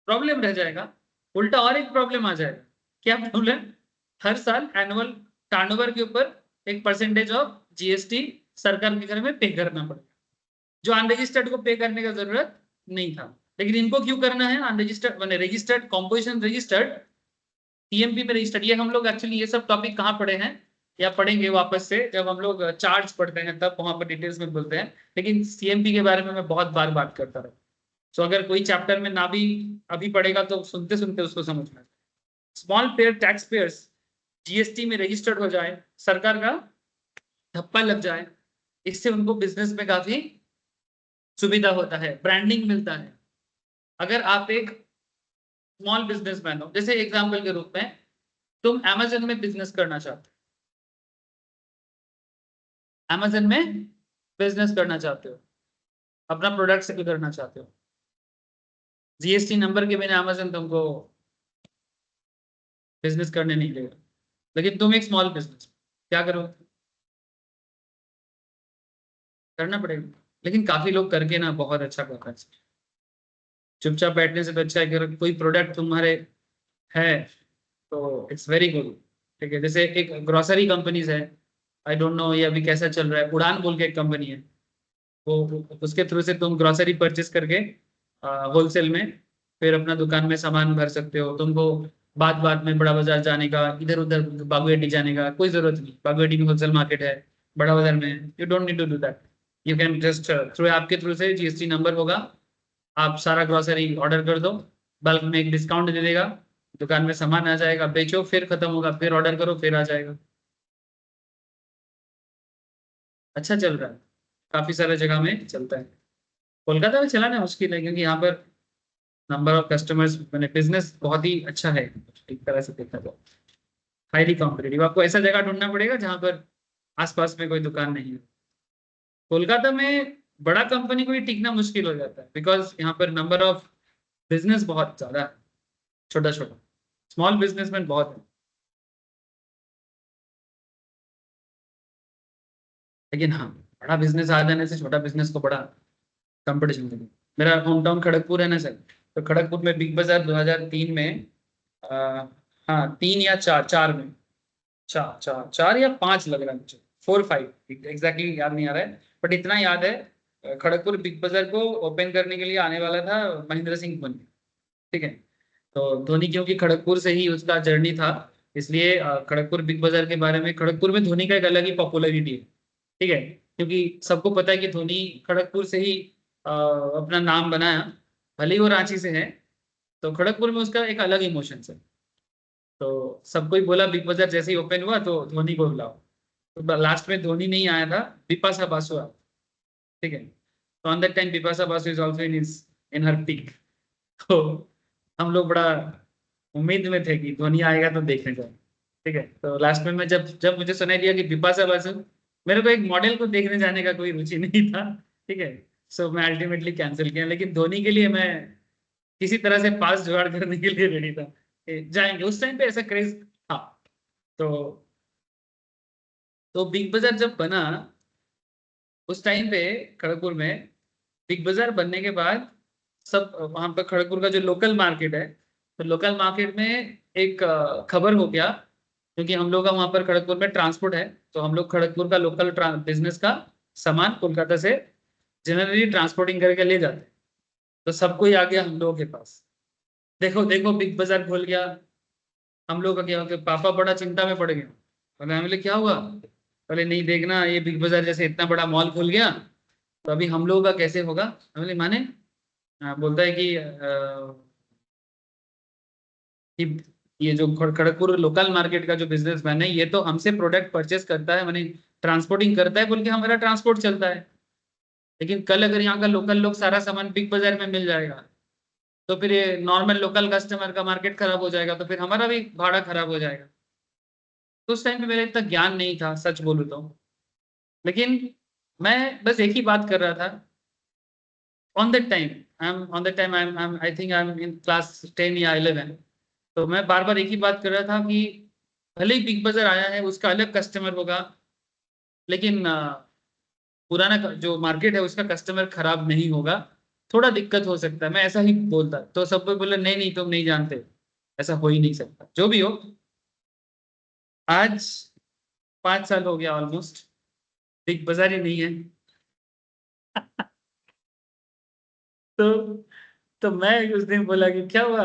प्रॉब्लम रह जाएगा, उल्टा और एक प्रॉब्लम आ जाएगा। क्या प्रॉब्लम? हर साल एनुअल टर्नओवर के ऊपर एक परसेंटेज ऑफ जीएसटी सरकार के घर में पे करना पड़ेगा, जो अनरजिस्टर्ड को पे करने का जरूरत नहीं था। लेकिन इनको क्यों करना है? अनरजिस्टर्ड मैंने रजिस्टर्ड, कॉम्पोजिशन रजिस्टर्ड, टीएमपी में रजिस्टर्ड। ये हम लोग एक्चुअली ये सब टॉपिक कहाँ पढ़े हैं या पढ़ेंगे वापस से, जब हम लोग चार्ज पढ़ते हैं तब वहां पर डिटेल्स में बोलते हैं। लेकिन सीएमपी के बारे में मैं बहुत बार बात करता रहा, सो अगर कोई चैप्टर में ना भी अभी पढ़ेगा तो सुनते सुनते उसको समझना। Small pair tax payers GST में रजिस्टर्ड हो जाए, सरकार का धप्पा लग जाए, इससे उनको बिजनेस में काफी सुविधा होता है, ब्रांडिंग मिलता है। अगर आप एक स्मॉल बिजनेसमैन हो, जैसे एग्जांपल के रूप में तुम अमेजन में बिजनेस करना चाहते हो, अमेजन में बिजनेस करना चाहते हो, अपना प्रोडक्ट सेल करना चाहते हो, जीएसटी नंबर के बिना अमेजन तुमको बिजनेस करने नहीं देगा। लेकिन तुम एक स्मॉल बिजनेस, क्या करोगे? करना पड़ेगा। लेकिन काफी लोग करके ना बहुत अच्छा करता है। चुपचाप बैठने से तो अच्छा है कि अगर कोई प्रोडक्ट तुम्हारे है तो इट्स वेरी गुड। ठीक है, जैसे एक ग्रोसरी कंपनीज है, आई डोंट नो ये अभी कैसा चल रहा है, उड़ान बोल के एक कंपनी है, वो उसके थ्रू से तुम ग्रोसरी परचेस करके होलसेल में फिर अपना दुकान में सामान भर सकते हो। तुमको बात बात में बड़ा बाजार जाने का, इधर उधर बागुएडी जाने का कोई जरूरत नहीं। बागुएडी में होलसेल मार्केट है, बड़ा बाजार में you don't need to do that. You can just through आपके थ्रू से जीएसटी नंबर होगा, आप सारा ग्रोसरी ऑर्डर कर दो, बल्क में एक डिस्काउंट दे देगा, दुकान में सामान आ जाएगा, बेचो, फिर खत्म होगा, फिर ऑर्डर करो, फिर आ जाएगा। अच्छा चल रहा है, काफी सारे जगह में चलता है। कोलकाता में चलाना मुश्किल है, क्योंकि यहाँ पर नंबर ऑफ कस्टमर्स, मैंने बिजनेस बहुत ही अच्छा है एक तरह से देखा तो, हाईली कॉम्पिटेटिव। आपको ऐसा जगह ढूंढना पड़ेगा जहाँ पर आसपास में कोई दुकान नहीं है। कोलकाता में बड़ा कंपनी को भी टिकना मुश्किल हो जाता है, बिकॉज यहाँ पर नंबर ऑफ बिजनेस बहुत ज्यादा है, छोटा छोटा स्मॉल बिजनेसमैन बहुत है। लेकिन हाँ, बड़ा बिजनेस आ जाने से छोटा बिजनेस को बड़ा कंपटीशन मिलेगा। मेरा होम टाउन खड़गपुर है ना सर, तो खड़गपुर में बिग बाजार 2003 में आ, हाँ 3 या 4 में, चार या 5 लग रहा है मुझे, 4-5 एग्जैक्टली याद नहीं आ रहा है, बट इतना याद है खड़गपुर बिग बाजार को ओपन करने के लिए आने वाला था महेंद्र सिंह धोनी। ठीक है, तो धोनी क्योंकि खड़गपुर से ही उसका जर्नी था, इसलिए खड़गपुर बिग बाजार के बारे में, खड़गपुर में धोनी का एक अलग ही पॉपुलैरिटी है। ठीक है, क्योंकि सबको पता है कि धोनी खड़गपुर से ही अपना नाम बनाया, भले ही वो रांची से है, तो खड़गपुर में उसका एक अलग इमोशन है। तो सबको ही बोला बिग बाजार जैसे ही ओपन हुआ तो धोनी को बुलाओ, तो लास्ट में धोनी नहीं आया था, बिपाशा बासु आया। ठीक है, तो on that time Bipasha Basu is also in her peak. तो हम लोग बड़ा उम्मीद में थे कि धोनी आएगा तो देखने जाए। ठीक है, तो लास्ट में मैं जब जब मुझे सुनाई दिया कि बिपाशा बासु, मेरे को एक मॉडल को देखने जाने का कोई रुचि नहीं था। ठीक है, सो मैं अल्टीमेटली कैंसिल किया, लेकिन धोनी के लिए मैं किसी तरह से पास जुगाड़ करने के लिए रेडी था, जाएंगे। उस टाइम पे ऐसा क्रेज था। तो बिग बाजार जब बना उस टाइम पे खड़गपुर में, बिग बाजार बनने के बाद सब वहां पर खड़गपुर का जो लोकल मार्केट है तो लोकल मार्केट में एक खबर हो गया, क्योंकि हम लोग का वहां पर खड़गपुर में ट्रांसपोर्ट है, तो हम लोग खड़गपुर का लोकल बिजनेस का सामान कोलकाता से जनरली ट्रांसपोर्टिंग करके ले जाते हैं। तो सबको ही आ गया हम लोगों के पास, देखो देखो बिग बाजार खोल गया। हम लोग का क्या हो गया, पापा बड़ा चिंता में पड़ गए। बोले हम बोले क्या हुआ, बोले नहीं देखना ये बिग बाजार जैसे इतना बड़ा मॉल खुल गया, तो अभी हम लोगों का कैसे होगा। हम बोले माने बोलता है कि ये जो खड़गपुर लोकल मार्केट का जो बिजनेसमैन है, ये तो हमसे प्रोडक्ट परचेस करता है, माने ट्रांसपोर्टिंग करता है बोल के हमारा ट्रांसपोर्ट चलता है। लेकिन कल अगर यहाँ का लोकल लोग सारा सामान बिग बाजार में मिल जाएगा, तो फिर ये नॉर्मल लोकल कस्टमर का मार्केट खराब हो जाएगा, तो फिर हमारा भी भाड़ा खराब हो जाएगा। तो उस टाइम पे मेरा इतना ज्ञान नहीं था सच बोलूं तो, लेकिन मैं बस एक ही बात कर रहा था on that time. I think I am in class 10 या 11। तो मैं बार बार एक ही बात कर रहा था कि भले ही बिग बाजार आया है उसका अलग कस्टमर होगा, लेकिन पुराना जो मार्केट है उसका कस्टमर खराब नहीं होगा, थोड़ा दिक्कत हो सकता है, मैं ऐसा ही बोलता। तो सब कोई बोले नहीं नहीं तुम नहीं जानते, ऐसा हो ही नहीं सकता। जो भी हो, आज 5 साल हो गया ऑलमोस्ट, बिग बाजार ही नहीं है। तो तो मैं उस दिन बोला कि क्या हुआ,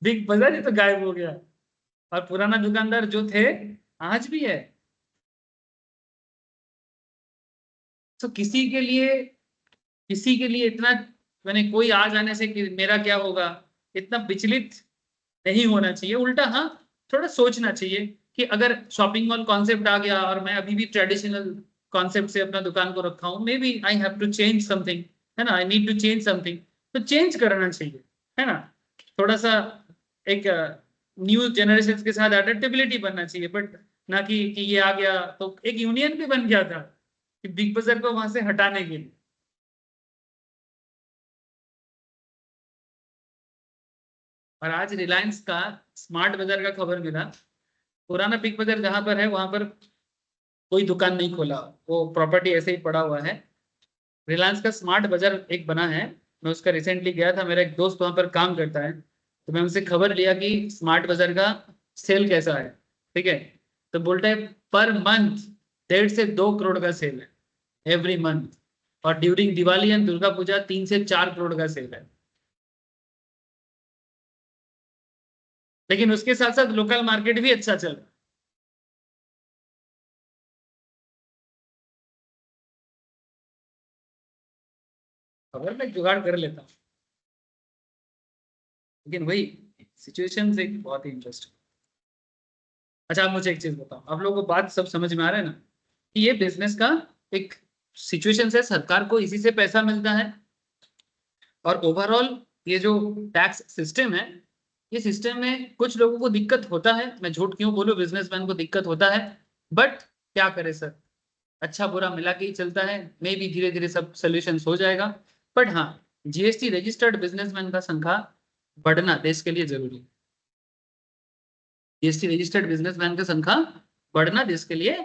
बिग बाजार ही तो गायब हो गया, और पुराना दुकानदार जो थे आज भी है। तो किसी के लिए इतना मैंने कोई आ जाने से कि मेरा क्या होगा, इतना विचलित नहीं होना चाहिए। उल्टा हाँ, थोड़ा सोचना चाहिए कि अगर शॉपिंग मॉल कॉन्सेप्ट आ गया और मैं अभी भी ट्रेडिशनल कॉन्सेप्ट से अपना दुकान को रखा हूँ, may be I have to change something, है ना, I need to change something, तो चेंज करना चाहिए, है ना। थोड़ा सा एक न्यू जनरेशन के साथ अडेप्टेबिलिटी बनना चाहिए, बट ना कि ये आ गया तो एक यूनियन भी बन गया था कि बिग बाजार को वहां से हटाने के लिए। और आज रिलायंस का स्मार्ट बाजार का खबर मिला, पुराना बिग बाजार जहां पर है वहां पर कोई दुकान नहीं खोला, वो प्रॉपर्टी ऐसे ही पड़ा हुआ है। रिलायंस का स्मार्ट बाजार एक बना है, मैं उसका रिसेंटली गया था, मेरा एक दोस्त वहां पर काम करता है, तो मैं उनसे खबर लिया कि स्मार्ट बाजार का सेल कैसा है, ठीक है। तो बोलता है पर मंथ 1.5 से 2 करोड़ का सेल है एवरी मंथ, और ड्यूरिंग दिवाली एंड दुर्गा पूजा 3 से 4 करोड़ का सेल है। लेकिन उसके साथ साथ लोकल मार्केट भी अच्छा चल रहा है। खबर मैं जुगाड़ कर लेता हूँ, लेकिन वही सिचुएशन एक बहुत ही इंटरेस्टिंग। अच्छा आप मुझे एक चीज बताओ, आप लोगों को बात सब समझ में आ रहा है ना, कि ये बिजनेस का एक सिचुएशन है, सरकार को इसी से पैसा मिलता है, और ओवरऑल ये जो टैक्स सिस्टम है, ये सिस्टम में कुछ लोगों को दिक्कत होता है, मैं झूठ क्यों बोलूं, बिजनेसमैन को दिक्कत होता है, बट क्या करे सर, अच्छा बुरा मिला के ही चलता है। मे भी धीरे धीरे सब सोल्यूशन हो जाएगा, बट हाँ, जीएसटी रजिस्टर्ड बिजनेसमैन का संख्या बढ़ना देश के लिए जरूरी है। जीएसटी रजिस्टर्ड बिजनेसमैन का संख्या बढ़ना देश के लिए,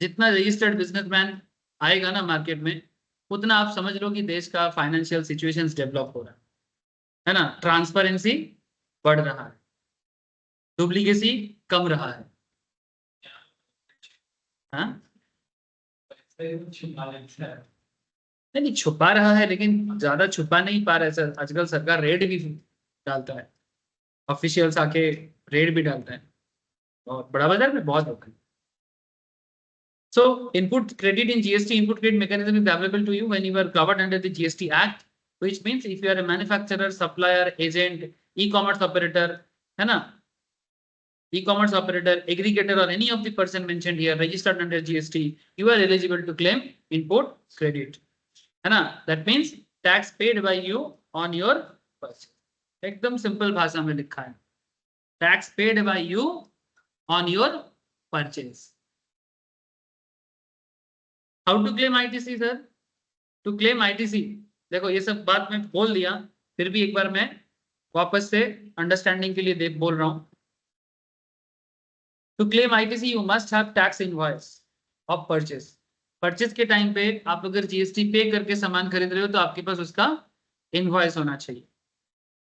जितना रजिस्टर्ड बिजनेसमैन आएगा ना मार्केट में, उतना आप समझ लो कि देश का फाइनेंशियल सिचुएशन डेवलप हो रहा है ना, ट्रांसपेरेंसी बढ़ रहा है, डुप्लीकेसी कम रहा है। हाँ नहीं नहीं, छुपा रहा है, लेकिन ज्यादा छुपा नहीं पा रहा है सर, आजकल सरकार रेड भी डालता है, ऑफिशियल्स आके रेड भी डालता है, और बड़ा बाजार में बहुत होता है। So input credit in GST input credit mechanism is available to you when you are covered under the GST Act, which means if you are a manufacturer, supplier, agent, e-commerce operator, है ना, e-commerce operator, aggregator, or any of the person mentioned here registered under GST, you are eligible to claim input credit, है ना। That means tax paid by you on your purchase. एकदम simple भाषा में लिखा है, tax paid by you on your purchase. How to claim ITC sir, to claim ITC, देखो ये सब बात मैं बोल दिया, फिर भी एक बार मैं वापस से अंडरस्टैंडिंग के लिए बोल रहा हूं। To claim ITC you must have tax invoice of purchase. Purchase के टाइम पे आप अगर जीएसटी पे करके सामान खरीद रहे हो तो आपके पास उसका इनवॉइस होना चाहिए।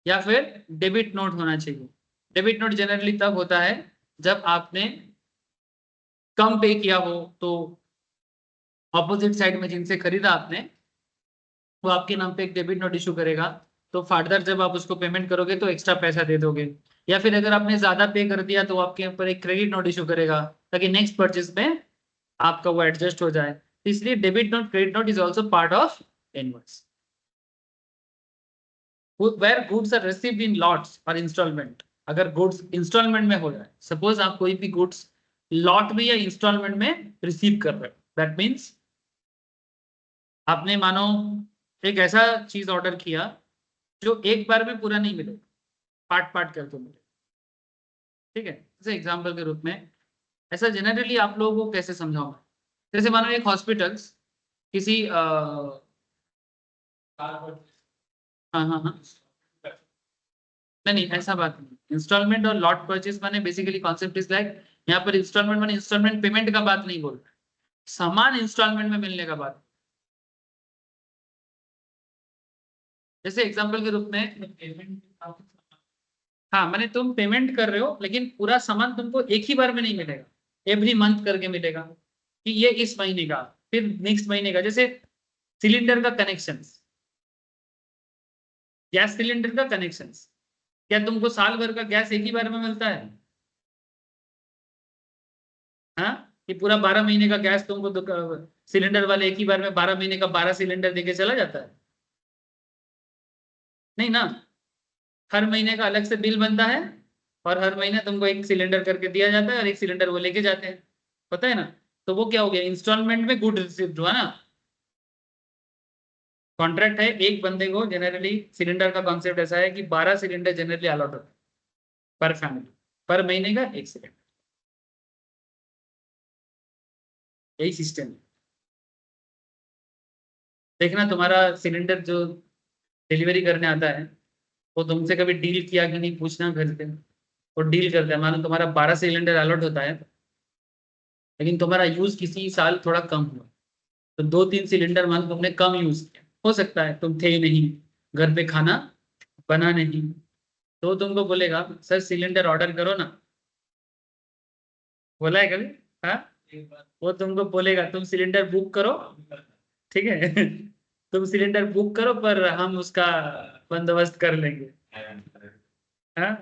या फिर डेबिट नोट होना चाहिए। डेबिट नोट जनरली तब होता है जब आपने कम पे किया हो, तो ऑपोजिट साइड में जिनसे खरीदा आपने वो आपके नाम पे एक डेबिट नोट इशू करेगा, तो फर्दर जब आप उसको पेमेंट करोगे तो एक्स्ट्रा पैसा दे दोगे। या फिर अगर आपने ज्यादा पे कर दिया तो आपके ऊपर एक क्रेडिट नोट इशू करेगा, ताकि नेक्स्ट परचेज में आपका वो एडजस्ट हो जाए। इसलिए debit note credit note is also part of invoice. Where goods are received in lots और इंस्टॉलमेंट, अगर गुड्स इंस्टॉलमेंट में हो जाए, सपोज आप कोई भी गुड्स लॉट में या इंस्टॉलमेंट में रिसीव कर रहे हो, दैट मीन्स आपने मानो एक ऐसा चीज ऑर्डर किया जो एक बार में पूरा नहीं मिलेगा, पार्ट पार्ट करके मिले, ठीक है। जैसे एग्जांपल के रूप में ऐसा जनरली आप लोगों को कैसे समझाऊंगा, जैसे मानो एक हॉस्पिटल किसी हाँ हाँ हाँ, नहीं नहीं ऐसा बात नहीं। इंस्टॉलमेंट और लॉट परचेज माने बेसिकली कॉन्सेप्ट इज लाइक, यहाँ पर इंस्टॉलमेंट माने इंस्टॉलमेंट पेमेंट का बात नहीं बोल रहा, सामान इंस्टॉलमेंट में मिलने का बात। जैसे एग्जांपल के रूप में हाँ, माने तुम पेमेंट कर रहे हो लेकिन पूरा सामान तुमको एक ही बार में नहीं मिलेगा, एवरी मंथ करके मिलेगा, कि ये इस महीने का फिर नेक्स्ट महीने का। जैसे सिलेंडर का कनेक्शन, गैस सिलेंडर का कनेक्शन, क्या तुमको साल भर का गैस एक ही बार में मिलता है? हाँ, कि पूरा 12 महीने का गैस तुमको सिलेंडर वाले एक ही बार में 12 महीने का 12 सिलेंडर देके चला जाता है? नहीं ना, हर महीने का अलग से बिल बनता है और हर महीने तुमको एक सिलेंडर करके दिया जाता है और एक सिलेंडर वो लेके जाते हैं, पता है ना। तो वो क्या हो गया, इंस्टॉलमेंट में गुड रिसीव्ड हुआ ना। कॉन्ट्रैक्ट है एक बंदे को, जनरली सिलेंडर का कॉन्सेप्ट ऐसा है कि 12 सिलेंडर जनरली अलॉट होता है पर फैमिली, पर महीने का एक सिलेंडर, यही सिस्टम है। देखना तुम्हारा सिलेंडर जो डिलीवरी करने आता है वो तुमसे कभी डील किया कि नहीं पूछना घर से, वो डील करता है। मानो तुम्हारा 12 सिलेंडर अलॉट होता है लेकिन तुम्हारा यूज किसी साल थोड़ा कम हुआ, तो 2-3 सिलेंडर मान तुमने कम यूज किया, हो सकता है तुम थे नहीं, घर पे खाना बना नहीं, तो तुमको बोलेगा सर सिलेंडर ऑर्डर करो ना, बोला है कभी? हाँ, वो तुमको बोलेगा तुम सिलेंडर बुक करो, ठीक है तुम सिलेंडर बुक करो पर हम उसका बंदोबस्त कर लेंगे। हाँ,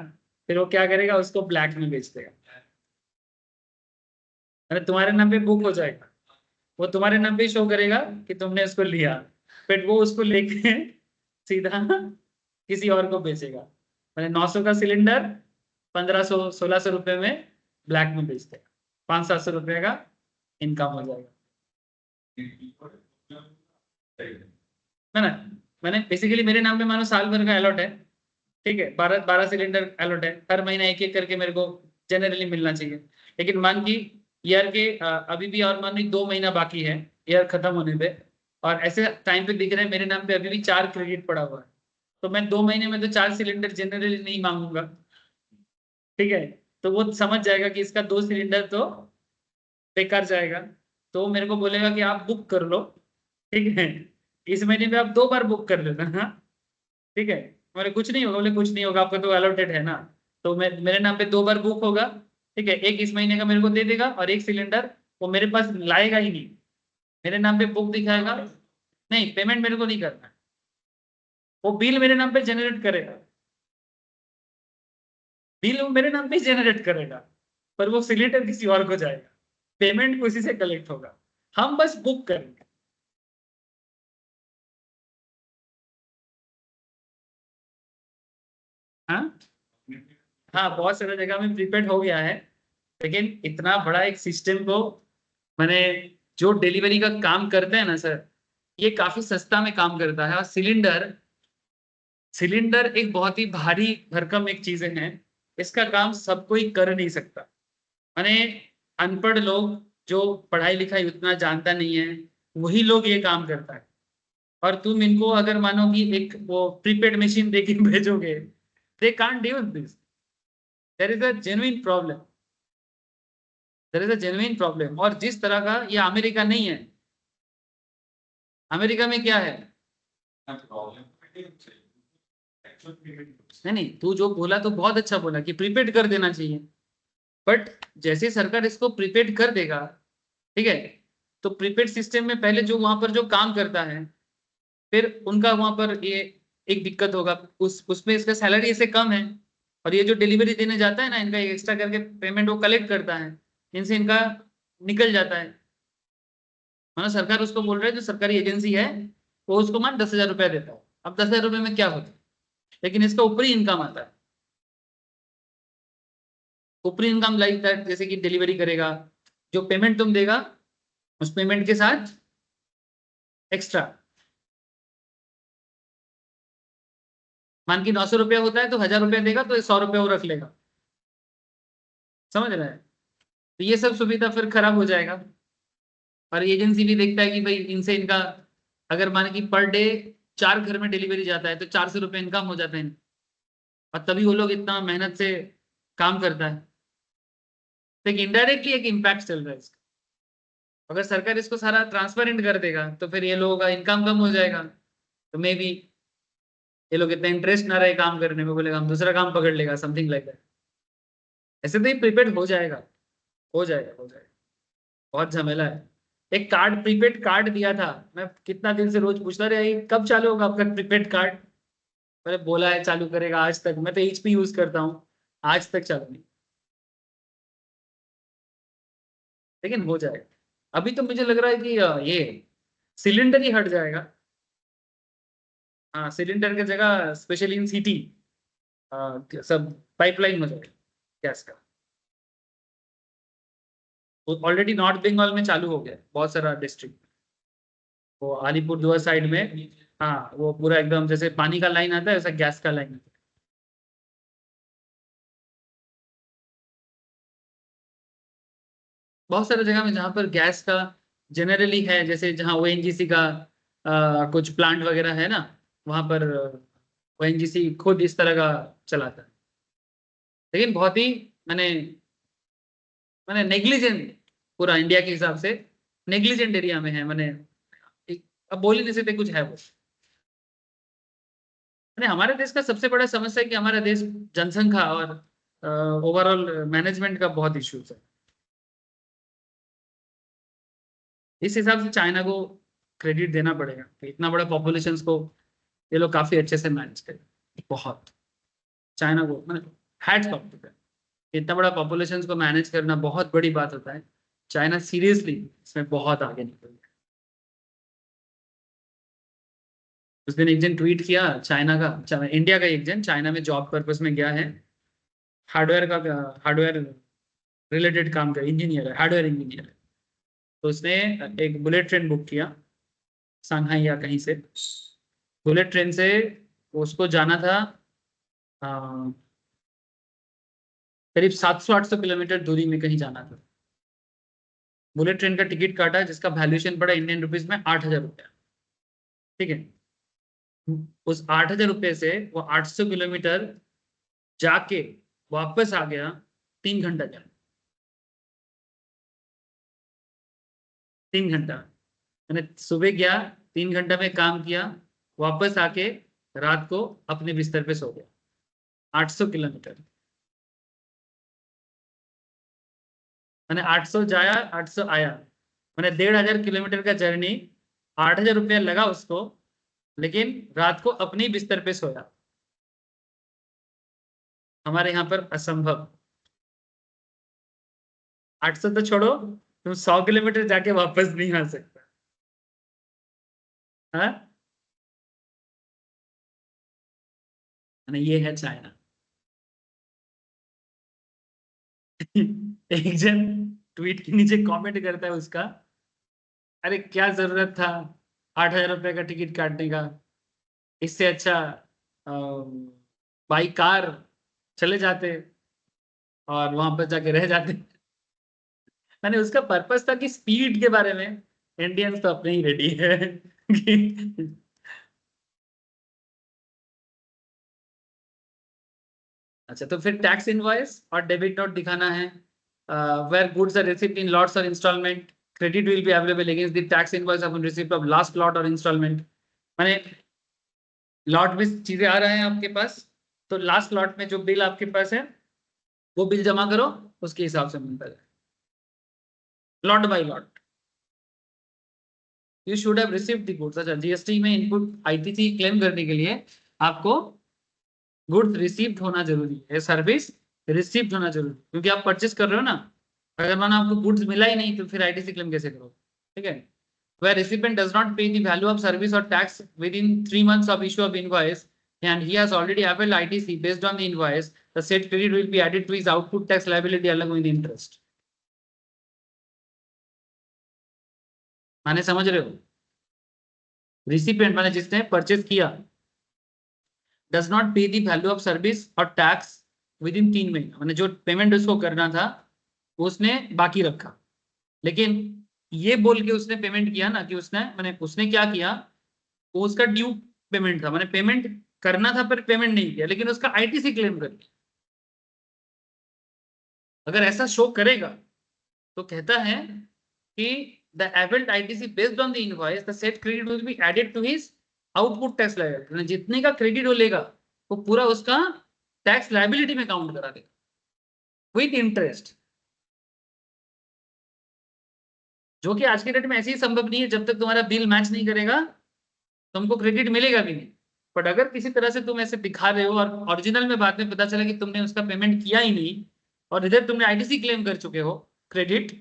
फिर वो क्या करेगा, उसको ब्लैक में बेच देगा, अरे तुम्हारे नाम पे बुक हो जाएगा, वो तुम्हारे नाम पे शो करेगा कि तुमने उसको लिया, फिर वो उसको लेके सीधा किसी और को बेचेगा। मैंने 900 का सिलेंडर 1500-1600 रुपए में ब्लैक में बेच देगा, 500-700 रुपए का इनकम हो जाएगा, है ना। मैंने बेसिकली मेरे नाम पे मानो साल भर का अलॉट है, ठीक है, 12 सिलेंडर अलॉट है, हर महीना एक एक करके मेरे को जनरली मिलना चाहिए। लेकिन मान की ईयर के अभी भी और मान ली 2 महीना बाकी है ईयर खत्म होने पे, और ऐसे टाइम पे दिख रहे हैं मेरे नाम पे अभी भी 4 क्रेडिट पड़ा हुआ है, तो मैं 2 महीने में तो 4 सिलेंडर जनरली नहीं मांगूंगा, ठीक है। तो वो समझ जाएगा कि इसका 2 सिलेंडर तो बेकार जाएगा, तो मेरे को बोलेगा कि आप बुक कर लो, ठीक है, इस महीने में आप 2 बार बुक कर लेना, हाँ ठीक है। बोले कुछ नहीं होगा, बोले कुछ नहीं होगा, आपका तो अलॉटेड है ना, तो मैं मेरे नाम पे 2 बार बुक होगा, ठीक है, एक इस महीने का मेरे को दे देगा और एक सिलेंडर वो मेरे पास लाएगा ही नहीं, मेरे नाम पे बुक दिखाएगा, नहीं पेमेंट मेरे को नहीं करना, वो बिल मेरे नाम पे जनरेट करेगा, बिल वो मेरे नाम पे जनरेट करेगा, पर वो सिलेंडर किसी और को जाएगा, पेमेंट उसी से कलेक्ट होगा, हम बस बुक करेंगे। हाँ हाँ, बहुत सारी जगह में प्रीपेड हो गया है, लेकिन इतना बड़ा एक सिस्टम को मैंने, जो डिलीवरी का काम करते हैं ना सर, ये काफी सस्ता में काम करता है। और सिलेंडर सिलेंडर एक बहुत ही भारी भरकम एक चीज है, इसका काम सब कोई कर नहीं सकता, माने अनपढ़ लोग जो पढ़ाई लिखाई उतना जानता नहीं है वही लोग ये काम करता है। और तुम इनको अगर मानो कि एक वो प्रीपेड मशीन देके भेजोगे, they can't do this, there is a genuine problem, there is a genuine problem. और जिस तरह का ये अमेरिका नहीं है, अमेरिका में क्या है, नहीं, तू जो बोला तो बहुत अच्छा बोला कि प्रीपेड कर देना चाहिए, बट जैसे सरकार इसको प्रीपेड कर देगा, ठीक है, तो प्रीपेड सिस्टम में पहले जो वहां पर जो काम करता है, फिर उनका वहां पर ये एक दिक्कत होगा, उसमें इसका सैलरी ऐसे कम है, और ये जो डिलीवरी देने जाता है ना, इनका एक्स्ट्रा करके पेमेंट वो कलेक्ट करता है, इनसे इनका निकल जाता है। मतलब सरकार उसको बोल रहा है जो सरकारी एजेंसी है वो उसको मान 10,000 रुपया देता है। अब 10,000 रुपये में क्या होता है, लेकिन इसका ऊपरी इनकम आता है, ऊपरी इनकम लाइक दैट, जैसे कि डिलीवरी करेगा, जो पेमेंट तुम देगा उस पेमेंट के साथ एक्स्ट्रा, मान की 900 रुपया होता है तो 1,000 रुपया देगा तो 100 रुपया वो रख लेगा, समझ रहे हैं? तो ये सब सुविधा फिर खराब हो जाएगा, और एजेंसी भी देखता है कि भाई इनसे इनका, अगर मान की पर डे 4 घर में डिलीवरी जाता है तो 400 रुपये इनकम हो जाता है, और तभी वो लोग इतना मेहनत से काम करता है। तो एक इनडायरेक्टली एक इम्पैक्ट चल रहा है इसका। अगर सरकार इसको सारा ट्रांसपेरेंट कर देगा तो फिर ये लोगों का इनकम कम हो जाएगा, तो मे बी ये लोग इतना इंटरेस्ट ना रहे काम करने में, बोलेगा हम दूसरा काम पकड़ लेगा, समथिंग लाइक दैट। ऐसे तो ये प्रीपेड हो जाएगा, हो जाएगा, हो जाएगा, बहुत झमेला है। एक कार्ड, प्रीपेड कार्ड दिया था, मैं कितना दिन से रोज पूछता रहा ये कब चालू होगा आपका प्रीपेड कार्ड, मैंने बोला है चालू करेगा, आज तक, मैं तो HP यूज करता हूँ, आज तक चालू नहीं, लेकिन हो जाएगा। अभी तो मुझे लग रहा है कि ये सिलेंडर ही हट जाएगा। हाँ, सिलेंडर की जगह स्पेशली इन सिटी सब पाइपलाइन हो जाएगा गैस का। ऑलरेडी नॉर्थ बंगाल में चालू हो गया बहुत सारा डिस्ट्रिक्ट, वो अलीपुरदुआर साइड में, हाँ वो पूरा एकदम जैसे पानी का लाइन आता है वैसा गैस का लाइन आता है। बहुत सारे जगह में जहाँ पर गैस का जनरली है, जैसे जहाँ ONGC का कुछ प्लांट वगैरह है ना, वहाँ पर ONGC खुद इस तरह का चलाता है, लेकिन बहुत ही मैंने मैंने नेग्लिजेंट, पूरा इंडिया के हिसाब से नेग्लिजेंट एरिया में है, मैंने अब बोल ही नहीं सकते कुछ है वो। मैंने हमारे देश का सबसे बड़ा समस्या है कि हमारा देश जनसंख्या और ओवरऑल मैनेजमेंट का बहुत इश्यूज है। इस हिसाब से चाइना को क्रेडिट देना पड़ेगा कि इतना बड़ा पॉपुलेशन को ये लोग काफी अच्छे से मैनेज करें, बहुत। चाइना को मैंने हैट्स ऑफ टू देम, इतना बड़ा पॉपुलेशन को मैनेज करना बहुत बड़ी बात होता है। चाइना सीरियसली इसमें बहुत आगे निकल गया। उस दिन एक जन ट्वीट किया चाइना का, इंडिया का एक जन चाइना में जॉब पर्पस में गया है, हार्डवेयर रिलेटेड काम कर, इंजीनियर है, हार्डवेयर इंजीनियर है। तो उसने एक बुलेट ट्रेन बुक किया सांघाई या कहीं से, बुलेट ट्रेन से उसको जाना था करीब 700-800 किलोमीटर दूरी में कहीं जाना था। बुलेट ट्रेन का टिकट काटा जिसका वैल्यूएशन पड़ा इंडियन रुपीज में 8,000 रुपया, ठीक है। उस 8,000 रुपये से वो 800 किलोमीटर जाके वापस आ गया 3 घंटा जा, 3 घंटा। मैंने सुबह गया, 3 घंटा में काम किया, वापस आके रात को अपने बिस्तर पे सो गया। 800 किलोमीटर, मैंने 800 जाया 800 आया, मैंने 1,500 किलोमीटर का जर्नी, 8,000 रुपया लगा उसको, लेकिन रात को अपने ही बिस्तर पे सोया। हमारे यहाँ पर असंभव। 800 तो छोड़ो, तुम 100 किलोमीटर जाके वापस नहीं आ सकता। हाँ, ये है चाइना। एक जन ट्वीट के नीचे कमेंट करता है उसका, अरे क्या जरूरत था 8,000 रुपये का टिकट काटने का, इससे अच्छा बाई कार चले जाते और वहां पर जाके रह जाते। मैंने उसका पर्पस था कि स्पीड के बारे में इंडियंस तो अपने ही रेडी है कि अच्छा, तो फिर टैक्स इनवॉइस और डेबिट नोट दिखाना है, where goods are received in lots और instalment, credit will be available against the tax invoice upon receipt of last lot और इंस्टॉलमेंट। मैंने लॉट में चीजें आ रहे हैं आपके पास, तो लास्ट लॉट में जो बिल आपके पास है वो बिल जमा करो, उसके हिसाब से मिलता है lot by lot. You should have received the goods. अच्छा, जीएसटी में इनपुट आईटीसी क्लेम करने के लिए आपको गुड्स रिसीव्ड होना जरूरी है, सर्विस रिसीव्ड होना जरूरी, क्योंकि आप परचेस कर रहे हो ना। अगर माना आपको गुड्स मिला ही नहीं तो फिर आईटीसी क्लेम कैसे करो? ठीक है। Where recipient does not pay the value of service or tax within 3 months of issue of invoice and he has already availed ITC based on the invoice, the said credit will be added to his output tax liability along with interest. माने समझ रहे हो? Recipient माने जिसने purchase किया does not पे the value of service और tax with in 3 महीने, माने जो पेमेंट उसको करना था उसने बाकी रखा, लेकिन ये बोल के उसने पेमेंट किया ना कि उसने माने उसने क्या किया, वो उसका ड्यू पेमेंट था, माने पेमेंट करना था पर पेमेंट नहीं किया, लेकिन उसका आईटीसी क्लेम कर लिया। अगर ऐसा शो करेगा तो कहता है कि the availed ITC based on the invoice the set credit will be added to his output tax liability. जितने का क्रेडिट वो लेगा वो पूरा उसका टैक्स लायबिलिटी में काउंट करा देगा विद इंटरेस्ट, जो कि आज के डेट में ऐसे ही संभव नहीं है। जब तक तुम्हारा बिल मैच नहीं करेगा तुमको क्रेडिट मिलेगा भी नहीं। बट अगर किसी तरह से तुम ऐसे दिखा रहे हो और ओरिजिनल में बाद में पता चला कि तुमने उसका पेमेंट किया ही नहीं और इधर तुमने आईटीसी क्लेम कर चुके हो क्रेडिट,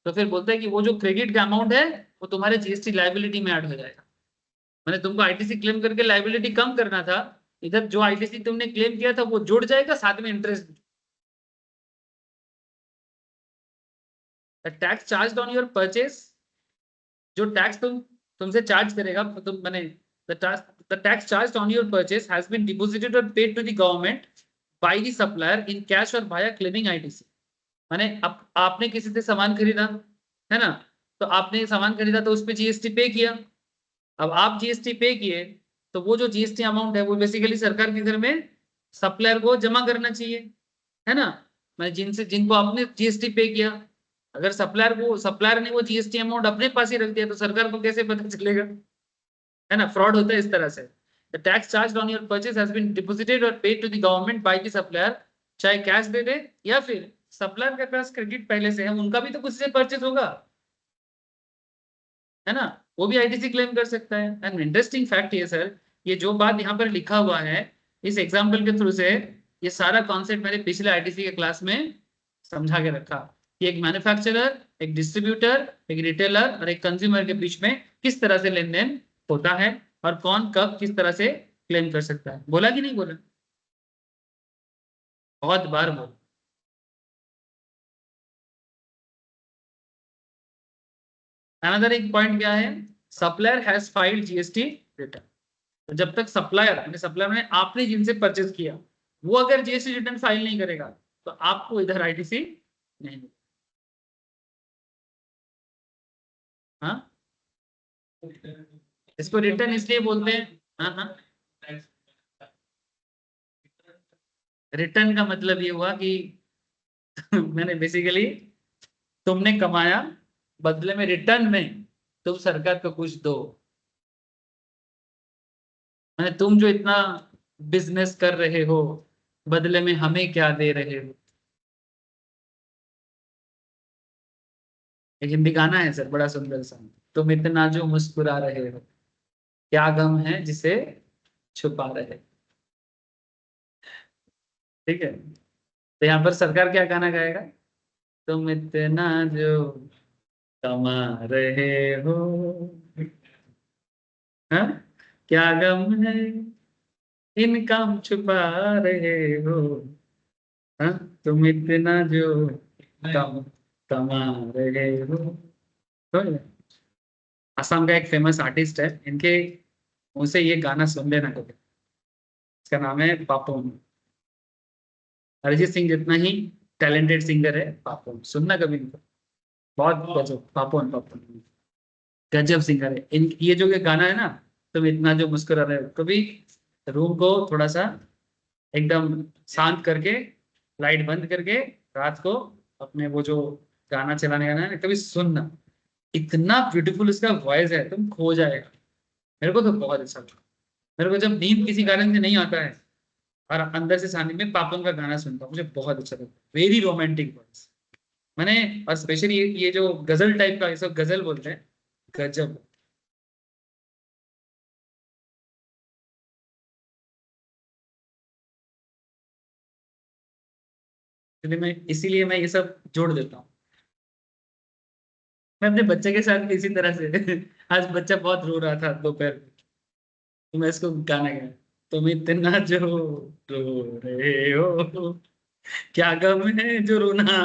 तो फिर बोलता है कि वो जो क्रेडिट का अमाउंट है वो तुम्हारे जीएसटी लायबिलिटी में ऐड हो जाएगा। मैंने तुमको आईटीसी क्लेम करके लायबिलिटी कम करना था, इधर जो आईटीसी तुमने क्लेम किया था वो जुड़ जाएगा, साथ में interest. Tax charge on your purchase, जो टैक्स तुमसे चार्ज करेगा तुम मैंने the tax charged on your purchase has been deposited or paid to the government by the supplier in cash or via claiming ITC। माने आपने किसी से सामान खरीदा है ना, तो आपने सामान खरीदा तो उस पे जीएसटी पे किया। अब आप जीएसटी पे किए तो वो जो जीएसटी अमाउंट है वो बेसिकली सरकार के घर में सप्लायर को जमा करना चाहिए, है ना। मैं जिनको आपने जीएसटी पे किया, अगर सप्लायर ने वो जीएसटी अमाउंट अपने पास ही रख दिया तो सरकार को कैसे पता चलेगा, है ना। फ्रॉड होता है इस तरह से। The tax charged on your purchase has been deposited or paid to the government by the supplier, चाहे कैश दे दे या फिर सप्लायर के पास क्रेडिट पहले से है, उनका भी तो कुछ से परचेज होगा, है ना, वो भी आईटीसी क्लेम कर सकता है। एंड इंटरेस्टिंग फैक्ट ये सर, ये जो बात यहाँ पर लिखा हुआ है इस एग्जाम्पल के थ्रू से, ये सारा कॉन्सेप्ट मैंने पिछले आईटीसी के क्लास में समझा के रखा कि एक मैन्युफैक्चरर, एक डिस्ट्रीब्यूटर, एक रिटेलर और एक कंज्यूमर के बीच में किस तरह से लेन देन होता है और कौन कब किस तरह से क्लेम कर सकता है। बोला कि नहीं बोला? बहुत बार बोला। अनदर एक पॉइंट क्या है, supplier has filed GST return. तो जब तक सप्लायर ने आपने जिनसे परचेज किया वो अगर जीएसटी रिटर्न फाइल नहीं करेगा तो आपको इधर आईटीसी नहीं मिलेगा। हाँ, इसको रिटर्न इसलिए बोलते हैं। हाँ हाँ, रिटर्न का मतलब ये हुआ कि मैंने बेसिकली तुमने कमाया, बदले में रिटर्न में तुम सरकार को कुछ दो। मैंने तुम जो इतना बिजनेस कर रहे हो बदले में हमें क्या दे रहे हो। एक हिंदी गाना है सर बड़ा सुंदर सा, तुम इतना जो मुस्कुरा रहे हो क्या गम है जिसे छुपा रहे। ठीक है, तो यहाँ पर सरकार क्या गाना गाएगा, तुम इतना जो कमा रहे हो, हाँ, क्या गम है इनकम छुपा रहे हो, हाँ, तुम इतना जो कम कमा रहे हो। तो असम का एक फेमस आर्टिस्ट है, इनके मुंह से ये गाना सुन लेना कभी। इसका नाम है पापोन। अरिजीत सिंह जितना ही टैलेंटेड सिंगर है पापोन, सुनना कभी नहीं। बहुत गजब, पापोन पापोन गजब सिंगर है। इन ये जो ये गाना है ना, तुम इतना जो मुस्कुरा रहे हो, कभी रूम को थोड़ा सा एकदम शांत करके लाइट बंद करके रात को अपने वो जो गाना चलाने का है कभी सुनना, इतना ब्यूटीफुल इसका वॉइस है, तुम खो जाएगा। मेरे को तो बहुत अच्छा लगा। मेरे को जब नींद किसी कारण से नहीं आता है और अंदर से शांति में पापन का गाना सुनता हूँ, मुझे बहुत अच्छा लगता है, वेरी रोमांटिक वॉइस। मैंने और स्पेशली ये जो गजल टाइप का, ये सब गजल बोलते हैं, गजब। इसीलिए मैं ये सब जोड़ देता हूँ। मैं अपने बच्चे के साथ भी इसी तरह से आज बच्चा बहुत रो रहा था दोपहर में, तो मैं इसको गाना गाया, तुम इतना जो रो रहे हो, क्या गम है जो रोना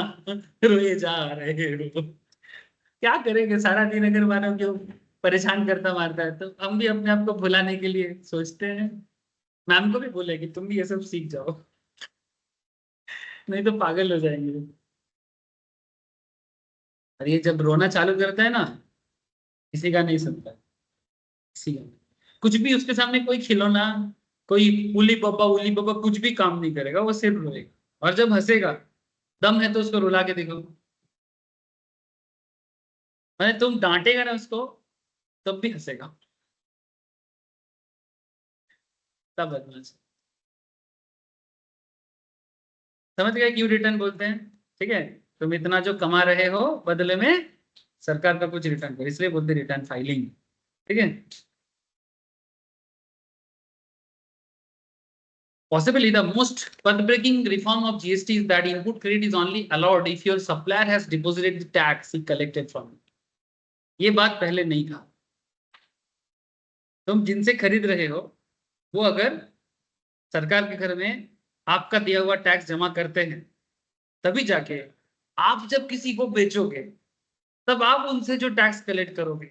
रोए जा रहे हो। क्या करेंगे, सारा दिन अगर मानो क्यों परेशान करता मारता है, तो हम भी अपने आप को भुलाने के लिए सोचते हैं। मैम को भी बोले कि तुम भी ये सब सीख जाओ, नहीं तो पागल हो जाएंगे। और ये जब रोना चालू करता है ना, किसी का नहीं सुनता, किसी का नहीं। कुछ भी उसके सामने, कोई खिलौना, कोई उली बब्बा कुछ भी काम नहीं करेगा, वो सिर्फ रोएगा। और जब हंसेगा, दम है तो उसको रुला के देखो, मैंने तुम डांटेगा ना उसको, तब भी हंसेगा, तब बदमाश। समझ गए क्यों रिटर्न बोलते हैं? ठीक है, तुम इतना जो कमा रहे हो, बदले में सरकार का कुछ रिटर्न करो, इसलिए बोलते रिटर्न फाइलिंग। ठीक है। Possibly the most path-breaking reform of GST is that input credit is only allowed if your supplier has deposited the tax he collected from you. ये बात पहले नहीं था। तुम जिनसे खरीद रहे हो, वो अगर सरकार के घर में आपका दिया हुआ टैक्स जमा करते हैं, तभी जाके आप जब किसी को बेचोगे, तब आप उनसे जो टैक्स कलेक्ट करोगे।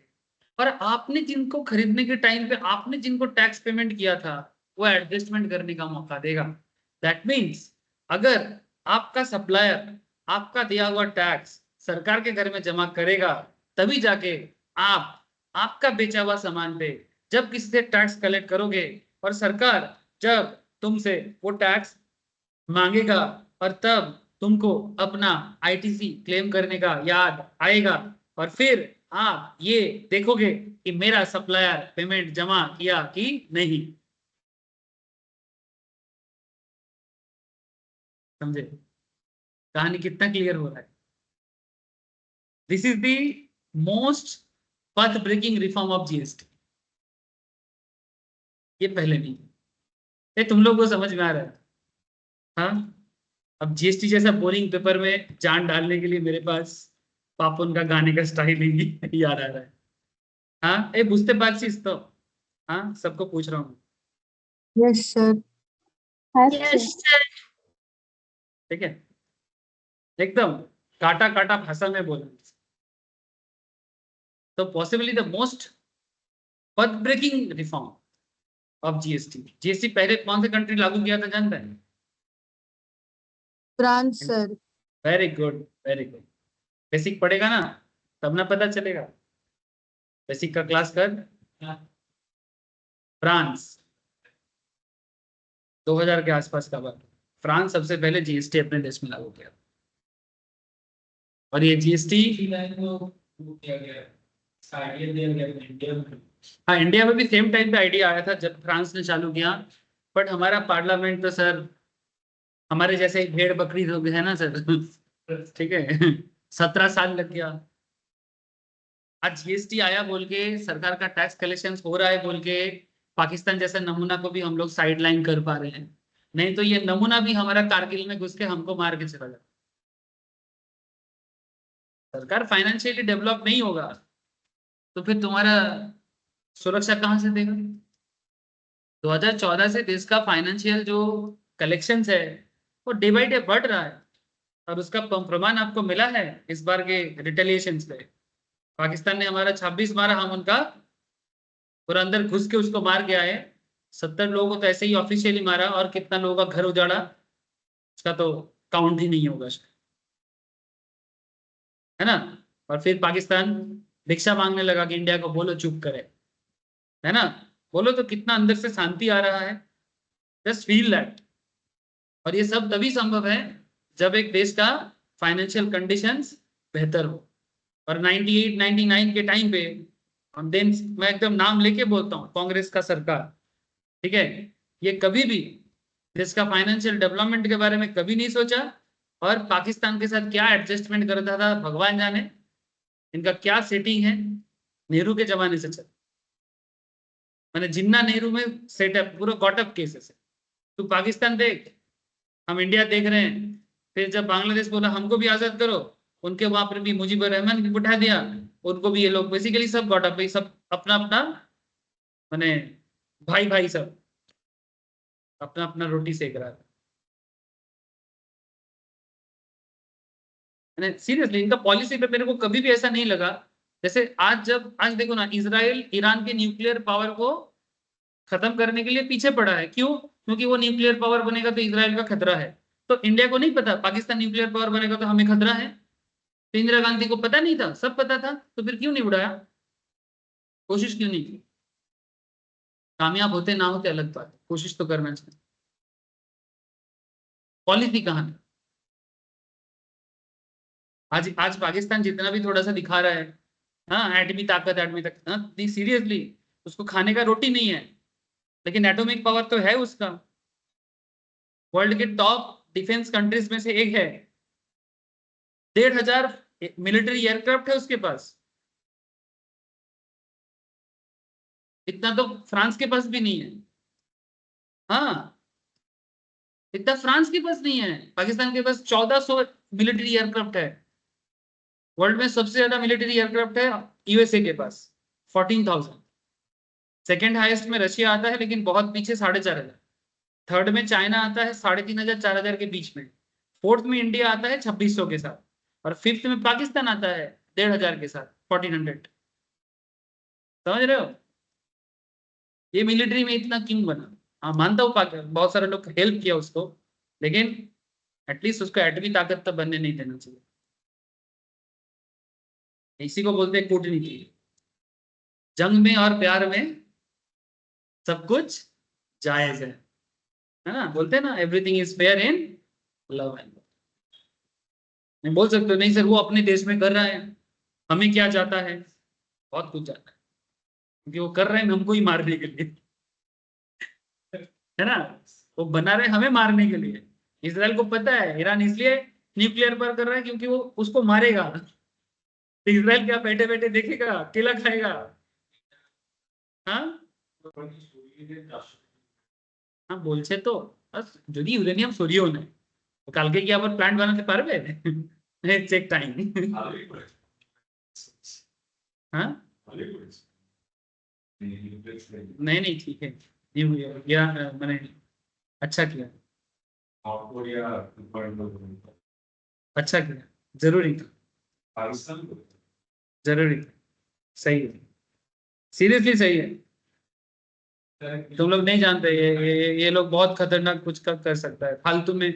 और आपने जिनको खरीदने के टाइम पे आपने जिनको टैक्स पेमेंट किया था, वो एडजस्टमेंट करने का मौका देगा। दैट मीन्स अगर आपका सप्लायर आपका दिया हुआ टैक्स सरकार के घर में जमा करेगा, तभी जाके आप आपका बेचा हुआ सामान पे जब किसी से टैक्स कलेक्ट करोगे, और सरकार जब तुमसे वो टैक्स मांगेगा, और तब तुमको अपना आईटीसी क्लेम करने का याद आएगा, और फिर आप ये देखोगे कि मेरा सप्लायर पेमेंट जमा किया कि नहीं। समझे कहानी कितना क्लियर हो रहा है? This is the most path breaking reform of GST. ये पहले नहीं, ये तुम लोग को समझ में आ रहा है? हाँ, अब जीएसटी जैसा बोरिंग पेपर में जान डालने के लिए मेरे पास पापुन का गाने का स्टाइल ही याद आ रहा है। हाँ, ए बुझते पारसी तो, हाँ सबको पूछ रहा हूँ। Yes, sir. Yes, sir. ठीक है, एकदम काटा काटा भाषा में बोलना। तो possibly the most path breaking reform of GST. GST पहले कौन सा कंट्री लागू किया था जानते हैं? France, sir. Very good, very good. Basic पढ़ेगा ना, तब ना पता चलेगा। बेसिक का क्लास कर। फ्रांस 2000 के आसपास का बात, फ्रांस सबसे पहले जीएसटी अपने देश में लागू किया। और ये जीएसटी हाँ, इंडिया में भी सेम टाइम पे आइडिया आया था जब फ्रांस ने चालू किया। बट हमारा पार्लियामेंट तो सर हमारे जैसे भेड़ बकरी लोग है ना सर, ठीक है, 17 साल लग गया। आज जीएसटी आया बोल के, सरकार का टैक्स कलेक्शन हो रहा है बोल के, पाकिस्तान जैसा नमूना को भी हम लोग साइड लाइन कर पा रहे हैं। नहीं तो ये नमूना भी हमारा कारगिल में घुस के हमको मार के चला जाता। सरकार फाइनेंशियली डेवलप नहीं होगा तो फिर तुम्हारा सुरक्षा कहाँ से देगा? 2014 से देश का फाइनेंशियल जो कलेक्शंस है, वो डे बाई डे बढ़ रहा है, और उसका प्रमाण आपको मिला है इस बार के रिटेलिएशन पे। पाकिस्तान ने हमारा 26 मारा, हम उनका पूरा अंदर घुस के उसको मार के आए। 70 लोगों को तो ऐसे ही ऑफिशियली मारा, और कितना लोगों का घर उजाड़ा उसका तो काउंट ही नहीं होगा, है ना। और फिर पाकिस्तान भिक्षा मांगने लगा कि इंडिया को बोलो चुप करे, है ना। बोलो तो कितना अंदर से शांति आ रहा है, जस्ट फील दैट। और ये सब तभी संभव है जब एक देश का फाइनेंशियल कंडीशंस बेहतर हो। और 98 99 के टाइम पे, देन मैं एकदम नाम लेके बोलता हूँ, कांग्रेस का सरकार ठीक है, ये कभी भी देश का फाइनेंशियल डेवलपमेंट के बारे में कभी नहीं सोचा, और पाकिस्तान के साथ क्या एडजस्टमेंट करता था भगवान जाने, इनका क्या सेटिंग है, नेहरू के जमाने से चल, मैंने जिन्ना नेहरू में सेटअप पूरा गॉटअप केसेस है। तू पाकिस्तान देख, हम इंडिया देख रहे हैं, फिर जब बांग्लादेश बोला हमको भी आजाद करो, उनके वहां पर भी मुजीबुर रहमान भी उठा दिया, उनको भी ये लोग बेसिकली सब गॉटअप, सब अपना अपना मैंने भाई भाई सब अपना अपना रोटी सेक रहा था। सीरियसली इनका पॉलिसी पे मेरे को कभी भी ऐसा नहीं लगा, जैसे आज देखो ना, इसराइल ईरान के न्यूक्लियर पावर को खत्म करने के लिए पीछे पड़ा है। क्यों? क्योंकि वो न्यूक्लियर पावर बनेगा तो इसराइल का खतरा है। तो इंडिया को नहीं पता पाकिस्तान न्यूक्लियर पावर बनेगा तो हमें खतरा है? तो इंदिरा गांधी को पता नहीं था? सब पता था, तो फिर क्यों नहीं उड़ाया? कोशिश क्यों नहीं की? कामयाब होते ना होते अलग बात है, कोशिश तो करना चाहिए। पॉलिसी कहाँ है? आज आज पाकिस्तान जितना भी थोड़ा सा दिखा रहा है, हाँ एटमी ताकत, एटमी ताकत, हाँ सीरियसली उसको खाने का रोटी नहीं है, लेकिन एटॉमिक पावर तो है उसका। वर्ल्ड के टॉप डिफेंस कंट्रीज में से एक है, 1,500 मिलिट्री एयरक्राफ्ट है उसके पास। इतना तो फ्रांस के पास भी नहीं है। हाँ, इतना फ्रांस के पास नहीं है। पाकिस्तान के पास 1400 मिलिट्री एयरक्राफ्ट है। वर्ल्ड में सबसे ज्यादा मिलिट्री एयरक्राफ्ट है यूएसए के पास, 14,000। सेकेंड हाईएस्ट में रशिया आता है, लेकिन बहुत पीछे, 4,500। थर्ड में चाइना आता है 3,500 4,000 के बीच में। फोर्थ में इंडिया आता है 2,600 के साथ, और फिफ्थ में पाकिस्तान आता है 1,500 के साथ, 1,400। समझ रहे हो ये मिलिट्री में इतना क्यों बना? हाँ मानता हूँ बहुत सारे लोग हेल्प किया उसको, लेकिन एटलीस्ट उसको एटमी ताकत तो बनने नहीं देना चाहिए। इसी को बोलते हैं कूटनीति। जंग में और प्यार में सब कुछ जायज है ना? बोलते हैं ना, everything is fair in love and. नहीं बोल सकते हो नहीं सर वो अपने देश में कर रहा है, हमें क्या जाता है? बहुत कुछ जाता है, क्योंकि वो कर रहे हैं हमको ही मारने के लिए, है ना? वो बना रहे हमें मारने के लिए। इसराइल को पता है ईरान इसलिए न्यूक्लियर पर कर रहा है क्योंकि वो उसको मारेगा। तो इसराइल क्या बैठे बैठे देखेगा, अकेला खाएगा? हाँ हाँ বলছে তো, যদি ইউরেনিয়াম সরিয়েও নেয় কালকে কি আবার প্ল্যান্ট বানাতে পারবে? Check time. हाँ नहीं नहीं ठीक है, ये मैंने अच्छा किया, अच्छा किया, जरूरी था, जरूरी था, सही है, सीरियसली सही है। तुम लोग नहीं जानते ये लोग बहुत खतरनाक कुछ कर सकता है फालतू में।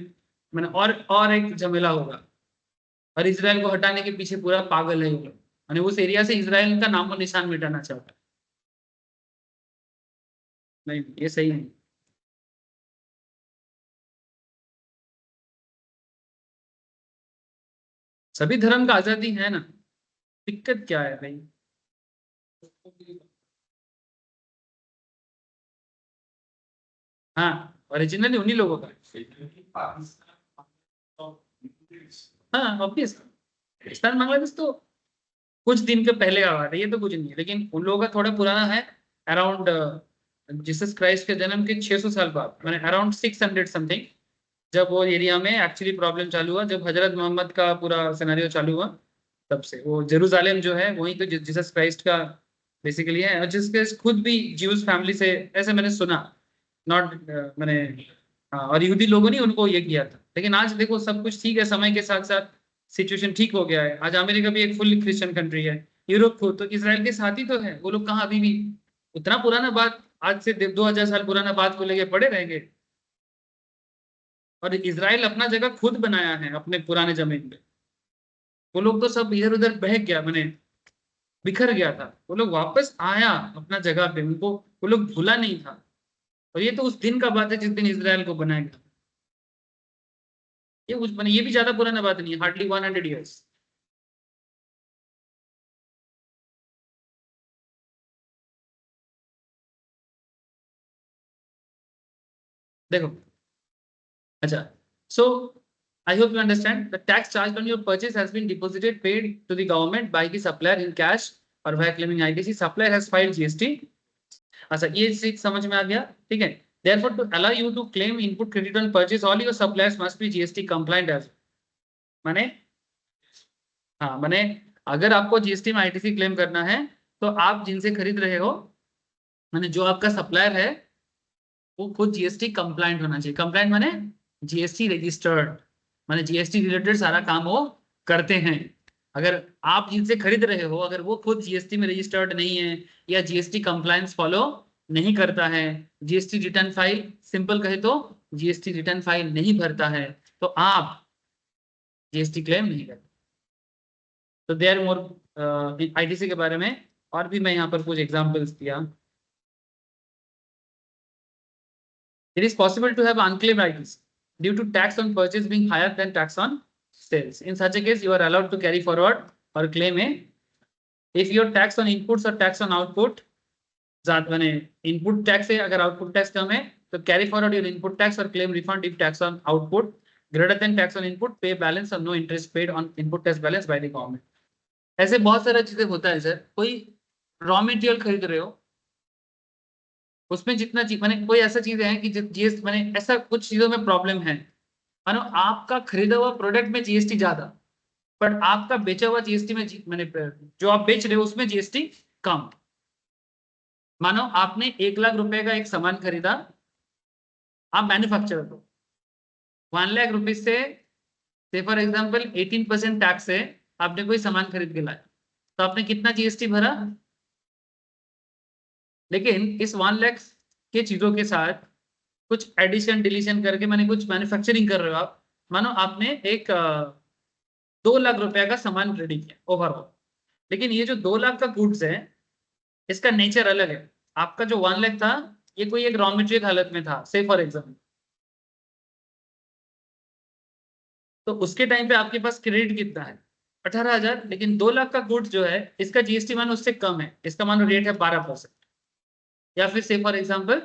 मैंने और एक झमेला होगा, और इसराइल को हटाने के पीछे पूरा पागल है ये लोग, यानी उस एरिया से इसराइल का नामो निशान मिटाना चाहता है। नहीं ये सही नहीं। सभी धर्म का आजादी है ना, दिक्कत क्या है भाई? हाँ ओरिजिनली उन्हीं लोगों का। हाँ ऑब्वियस, पाकिस्तान बांग्लादेश तो कुछ दिन के पहले का बात है, ये तो कुछ नहीं है, लेकिन उन लोगों का थोड़ा पुराना है। अराउंड जीसस क्राइस्ट के जन्म के 600 साल बाद, मैंने अराउंड 600 समथिंग, जब वो एरिया में एक्चुअली प्रॉब्लम चालू हुआ, जब हजरत मोहम्मद का पूरा सिनेरियो चालू हुआ, तब से वो जेरूसलम जो है वहीं तो जीसस क्राइस्ट का बेसिकली है, और जिसके खुद भी ज्यूज फैमिली से, ऐसे मैंने सुना, नॉट मैंने, हाँ, और यहूदी लोगों ने उनको ये किया था। लेकिन आज देखो सब कुछ ठीक है, समय के साथ साथ सिचुएशन ठीक हो गया है। आज अमेरिका भी एक फुल क्रिश्चियन कंट्री है, यूरोप को तो इसराइल के साथ ही तो है। वो लोग कहाँ अभी भी उतना पुराना बात, आज से 2,000 साल पुराना बात को लेके पड़े रहेंगे? और इसराइल अपना जगह खुद बनाया है अपने पुराने जमीन पे। वो लोग तो सब इधर उधर बह गया, मैंने बिखर गया था, वो लोग वापस आया अपना जगह पे, उनको वो लोग भूला नहीं था। और ये तो उस दिन का बात है जिस दिन इसराइल को बनाया गया। ये कुछ बने, ये भी ज्यादा पुराना बात नहीं है, हार्डली 100 ईयर्स। देखो, अच्छा, so I hope you understand the tax charged on your purchase has been deposited paid to the government by the supplier in cash or via claiming ITC. Supplier has filed GST. अच्छा, ये चीज समझ में आ गया, ठीक है। Therefore, to allow you to claim input credit on purchase, all your suppliers must be GST compliant as माने, हाँ माने अगर आपको जीएसटी में आईटीसी क्लेम करना है तो आप जिनसे खरीद रहे हो, माने जो आपका सप्लायर है वो खुद जीएसटी कंप्लाइंट होना चाहिए। कंप्लाइंट माने जीएसटी रजिस्टर्ड, माने जीएसटी रिलेटेड सारा काम वो करते हैं। अगर आप जिनसे खरीद रहे हो अगर वो खुद जीएसटी में रजिस्टर्ड नहीं है या जीएसटी कंप्लायंस फॉलो नहीं करता है, जीएसटी रिटर्न फाइल, सिंपल कहे तो जीएसटी रिटर्न फाइल नहीं भरता है, तो आप जीएसटी क्लेम नहीं करते। तो देयर मोर आईटीसी के बारे में और भी मैं यहाँ पर कुछ एग्जांपल्स दिया। It is possible to have unclaimed ITC due to tax on purchase being higher than tax on sales. In such a case, you are allowed to carry forward or claim a, if your tax on inputs or tax on output, माने input tax है अगर output tax कम है तो carry forward your input tax or claim refund if tax on output greater than tax on input, pay balance or no interest paid on input tax balance by the government. ऐसे बहुत सारा चीजें होता है sir. कोई raw material खरीद रहे हो उसमें जितना चीज माने कोई ऐसा चीज है कि जीएसटी माने ऐसा कुछ चीजों में प्रॉब्लम है, मानो आपका खरीदा हुआ प्रोडक्ट में जीएसटी ज्यादा बट आपका बेचा हुआ जीएसटी में माने जो आप बेच रहे हो उसमें जीएसटी कम। मानो आपने 1 लाख रुपए का एक सामान खरीदा, आप मैन्युफैक्चरर हो, 1 लाख रुपीज से फॉर एग्जाम्पल 18% टैक्स है, आपने कोई सामान खरीद के लाया तो आपने कितना जीएसटी भरा। लेकिन इस 1 लाख के चीजों के साथ कुछ एडिशन डिलीशन करके मैंने कुछ मैन्युफैक्चरिंग कर रहे हो आप, मानो आपने एक 2 लाख रुपए का सामान रेडी किया ओवरऑल, लेकिन ये जो 2 लाख का गुड्स है इसका नेचर अलग है। आपका जो 1 लाख था ये कोई एक रॉ मटेरियल हालत में था से फॉर एग्जाम्पल, तो उसके टाइम पे आपके पास क्रेडिट कितना है 18,000, लेकिन 2 लाख का गुड्स जो है इसका जीएसटी मानो उससे कम है, इसका मानो रेट है 12% या फिर से फॉर एग्जाम्पल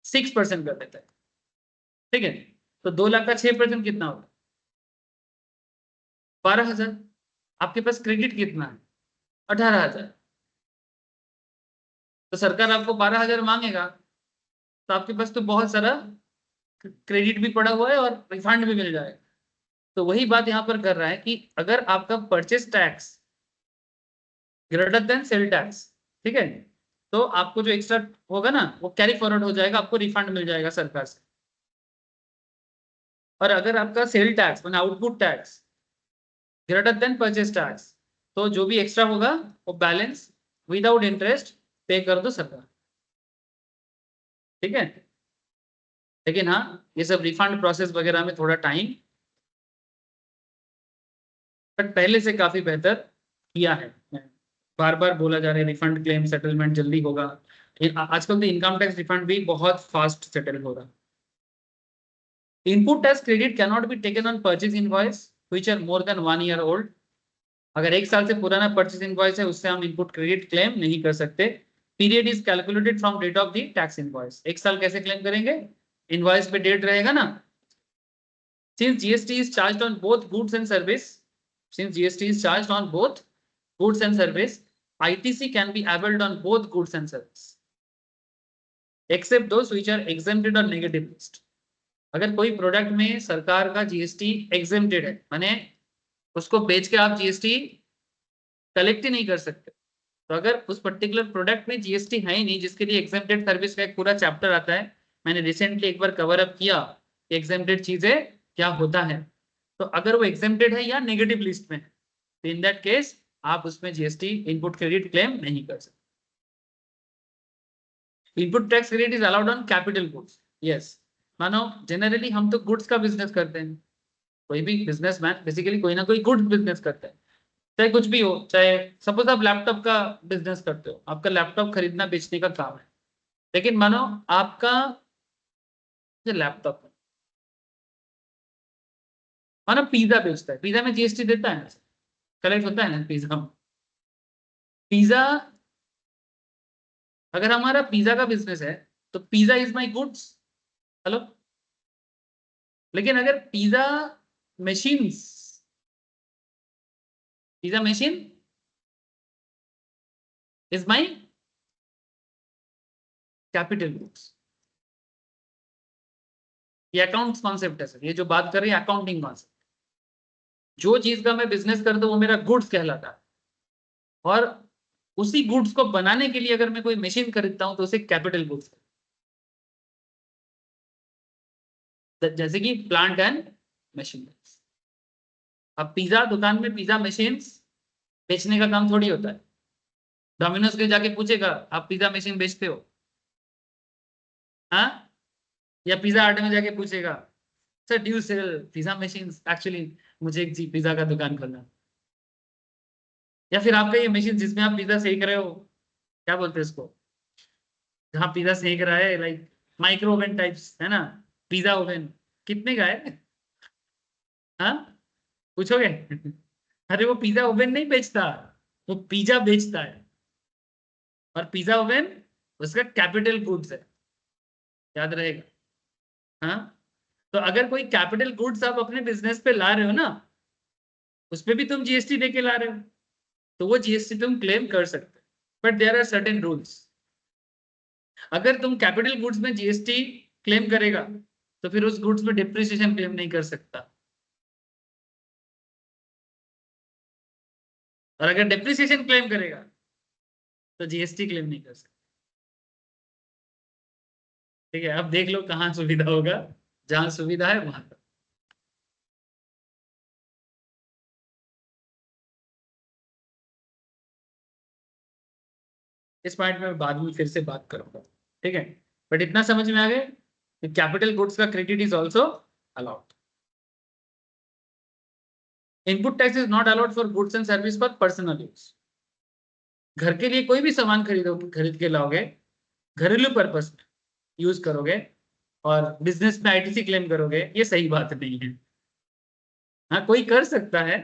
6% कर देता है, ठीक है। तो 2 लाख का 6% कितना होगा 12,000। आपके पास क्रेडिट कितना है 18,000, तो सरकार आपको 12,000 मांगेगा तो आपके पास तो बहुत सारा क्रेडिट भी पड़ा हुआ है और रिफंड भी मिल जाएगा। तो वही बात यहाँ पर कर रहा है कि अगर आपका purchase tax greater than sale tax, ठीक है, तो आपको जो एक्स्ट्रा होगा ना वो कैरी फॉरवर्ड हो जाएगा, आपको रिफंड मिल जाएगा सरकार से। और अगर आपका सेल टैक्स मतलब output tax greater than purchase tax, तो जो भी एक्स्ट्रा होगा वो बैलेंस विदाउट इंटरेस्ट पे कर दो सरकार, ठीक है। लेकिन हाँ ये सब रिफंड प्रोसेस वगैरह में थोड़ा टाइम बट पहले से काफी बेहतर किया है। बार बार बोला जा रहा है रिफंड क्लेम सेटलमेंट जल्दी होगा, आजकल तो इनकम टैक्स रिफंड भी बहुत फास्ट सेटल हो रहा है। Input tax credit can not be taken on purchase invoice which are more than 1 year old. अगर 1 साल से पुराना परचेज इनवॉइस है उससे हम इनपुट क्रेडिट क्लेम नहीं कर सकते। Period is calculated from date of the tax invoice. 1 साल कैसे क्लेम करेंगे, इनवॉइस पे डेट रहेगा ना। Since GST is charged on both goods and service, since GST is charged on both goods and service, ITC can be availed on both goods and service, except those which are exempted or negative list. अगर कोई product में सरकार का GST exempted है, माने उसको बेच के आप जीएसटी कलेक्ट ही नहीं कर सकते, तो अगर उस पर्टिकुलर प्रोडक्ट में जीएसटी है ही नहीं, जिसके लिए एग्जेम्प्टेड सर्विस का एक पूरा चैप्टर आता है, मैंने रिसेंटली एक बार कवर अप किया एग्जेम्प्टेड चीजें क्या होता है, तो अगर वो एग्जेम्प्टेड है या नेगेटिव लिस्ट में है तो इन दैट केस आप उसमें जीएसटी इनपुट क्रेडिट क्लेम नहीं कर सकते। Input tax credit is allowed on capital goods, yes. मानो जनरली हम तो गुड्स का बिजनेस करते हैं, कोई भी बिजनेसमैन बेसिकली कोई ना कोई गुड्स बिजनेस करता है, चाहे कुछ भी हो, चाहे सपोज आप लैपटॉप का बिजनेस करते हो, आपका लैपटॉप खरीदना बेचने का काम है, लेकिन मानो आपका लैपटॉप मानो पिज्जा बेचता है, पिज्जा में जीएसटी देता है, कलेक्ट होता है ना पिज्जा। पिज्जा अगर हमारा पिज्जा का बिजनेस है तो pizza is my goods, hello. लेकिन अगर pizza machine is my capital goods, ये अकाउंट्स कॉन्सेप्ट है सर, ये जो बात कर रही है अकाउंटिंग कॉन्सेप्ट। जो चीज का मैं बिजनेस करता हूं वो मेरा गुड्स कहलाता है, और उसी गुड्स को बनाने के लिए अगर मैं कोई मशीन खरीदता हूं तो उसे कैपिटल गुड्स, जैसे कि प्लांट एंड मशीनरी। अब पिज्जा दुकान में पिज्जा मशीन बेचने का काम थोड़ी होता है। डोमिनोज के जाके पूछेगा आप पिज्जा मशीन बेचते हो, हाँ? या पिज्जा हट में जाके पूछेगा sir do you sell pizza machine, actually मुझे एक पिज्जा का दुकान खोलना है। या फिर आपका ये मशीन जिसमें आप पिज्जा सेक रहे हो, क्या बोलते हैं इसको, जहाँ पिज्जा सेक रहा है, लाइक माइक्रो ओवन टाइप्स है ना, पिज्जा ओवन कितने का है, हाँ पूछोगे? अरे वो पिज्जा ओवन नहीं बेचता, वो पिज्जा बेचता है, और पिज्जा ओवन उसका कैपिटल गुड्स है, याद रहेगा। हाँ, तो अगर कोई कैपिटल गुड्स आप अपने बिजनेस पे ला रहे हो ना, उस पे भी तुम जीएसटी देके ला रहे हो, तो वो जीएसटी तुम क्लेम कर सकते हो, but there are certain rules. अगर तुम कैपिटल गुड्स में जीएसटी क्लेम करेगा तो फिर उस गुड्स में डिप्रिसिएशन क्लेम नहीं कर सकता, और अगर डिप्रिसिएशन क्लेम करेगा तो जीएसटी क्लेम नहीं कर सकता। ठीक है, अब देख लो कहाँ सुविधा होगा, जहां सुविधा है वहां पर। इस पॉइंट में बाद में फिर से बात करूंगा, ठीक है, बट इतना समझ में आ गया कि कैपिटल गुड्स का credit is also allowed. Input tax is not allowed for goods and service for personal use. घर के लिए कोई भी सामान खरीद के लाओगे, घरेलू पर्पस में यूज करोगे और बिजनेस में आईटीसी क्लेम करोगे, ये सही बात नहीं है। हाँ कोई कर सकता है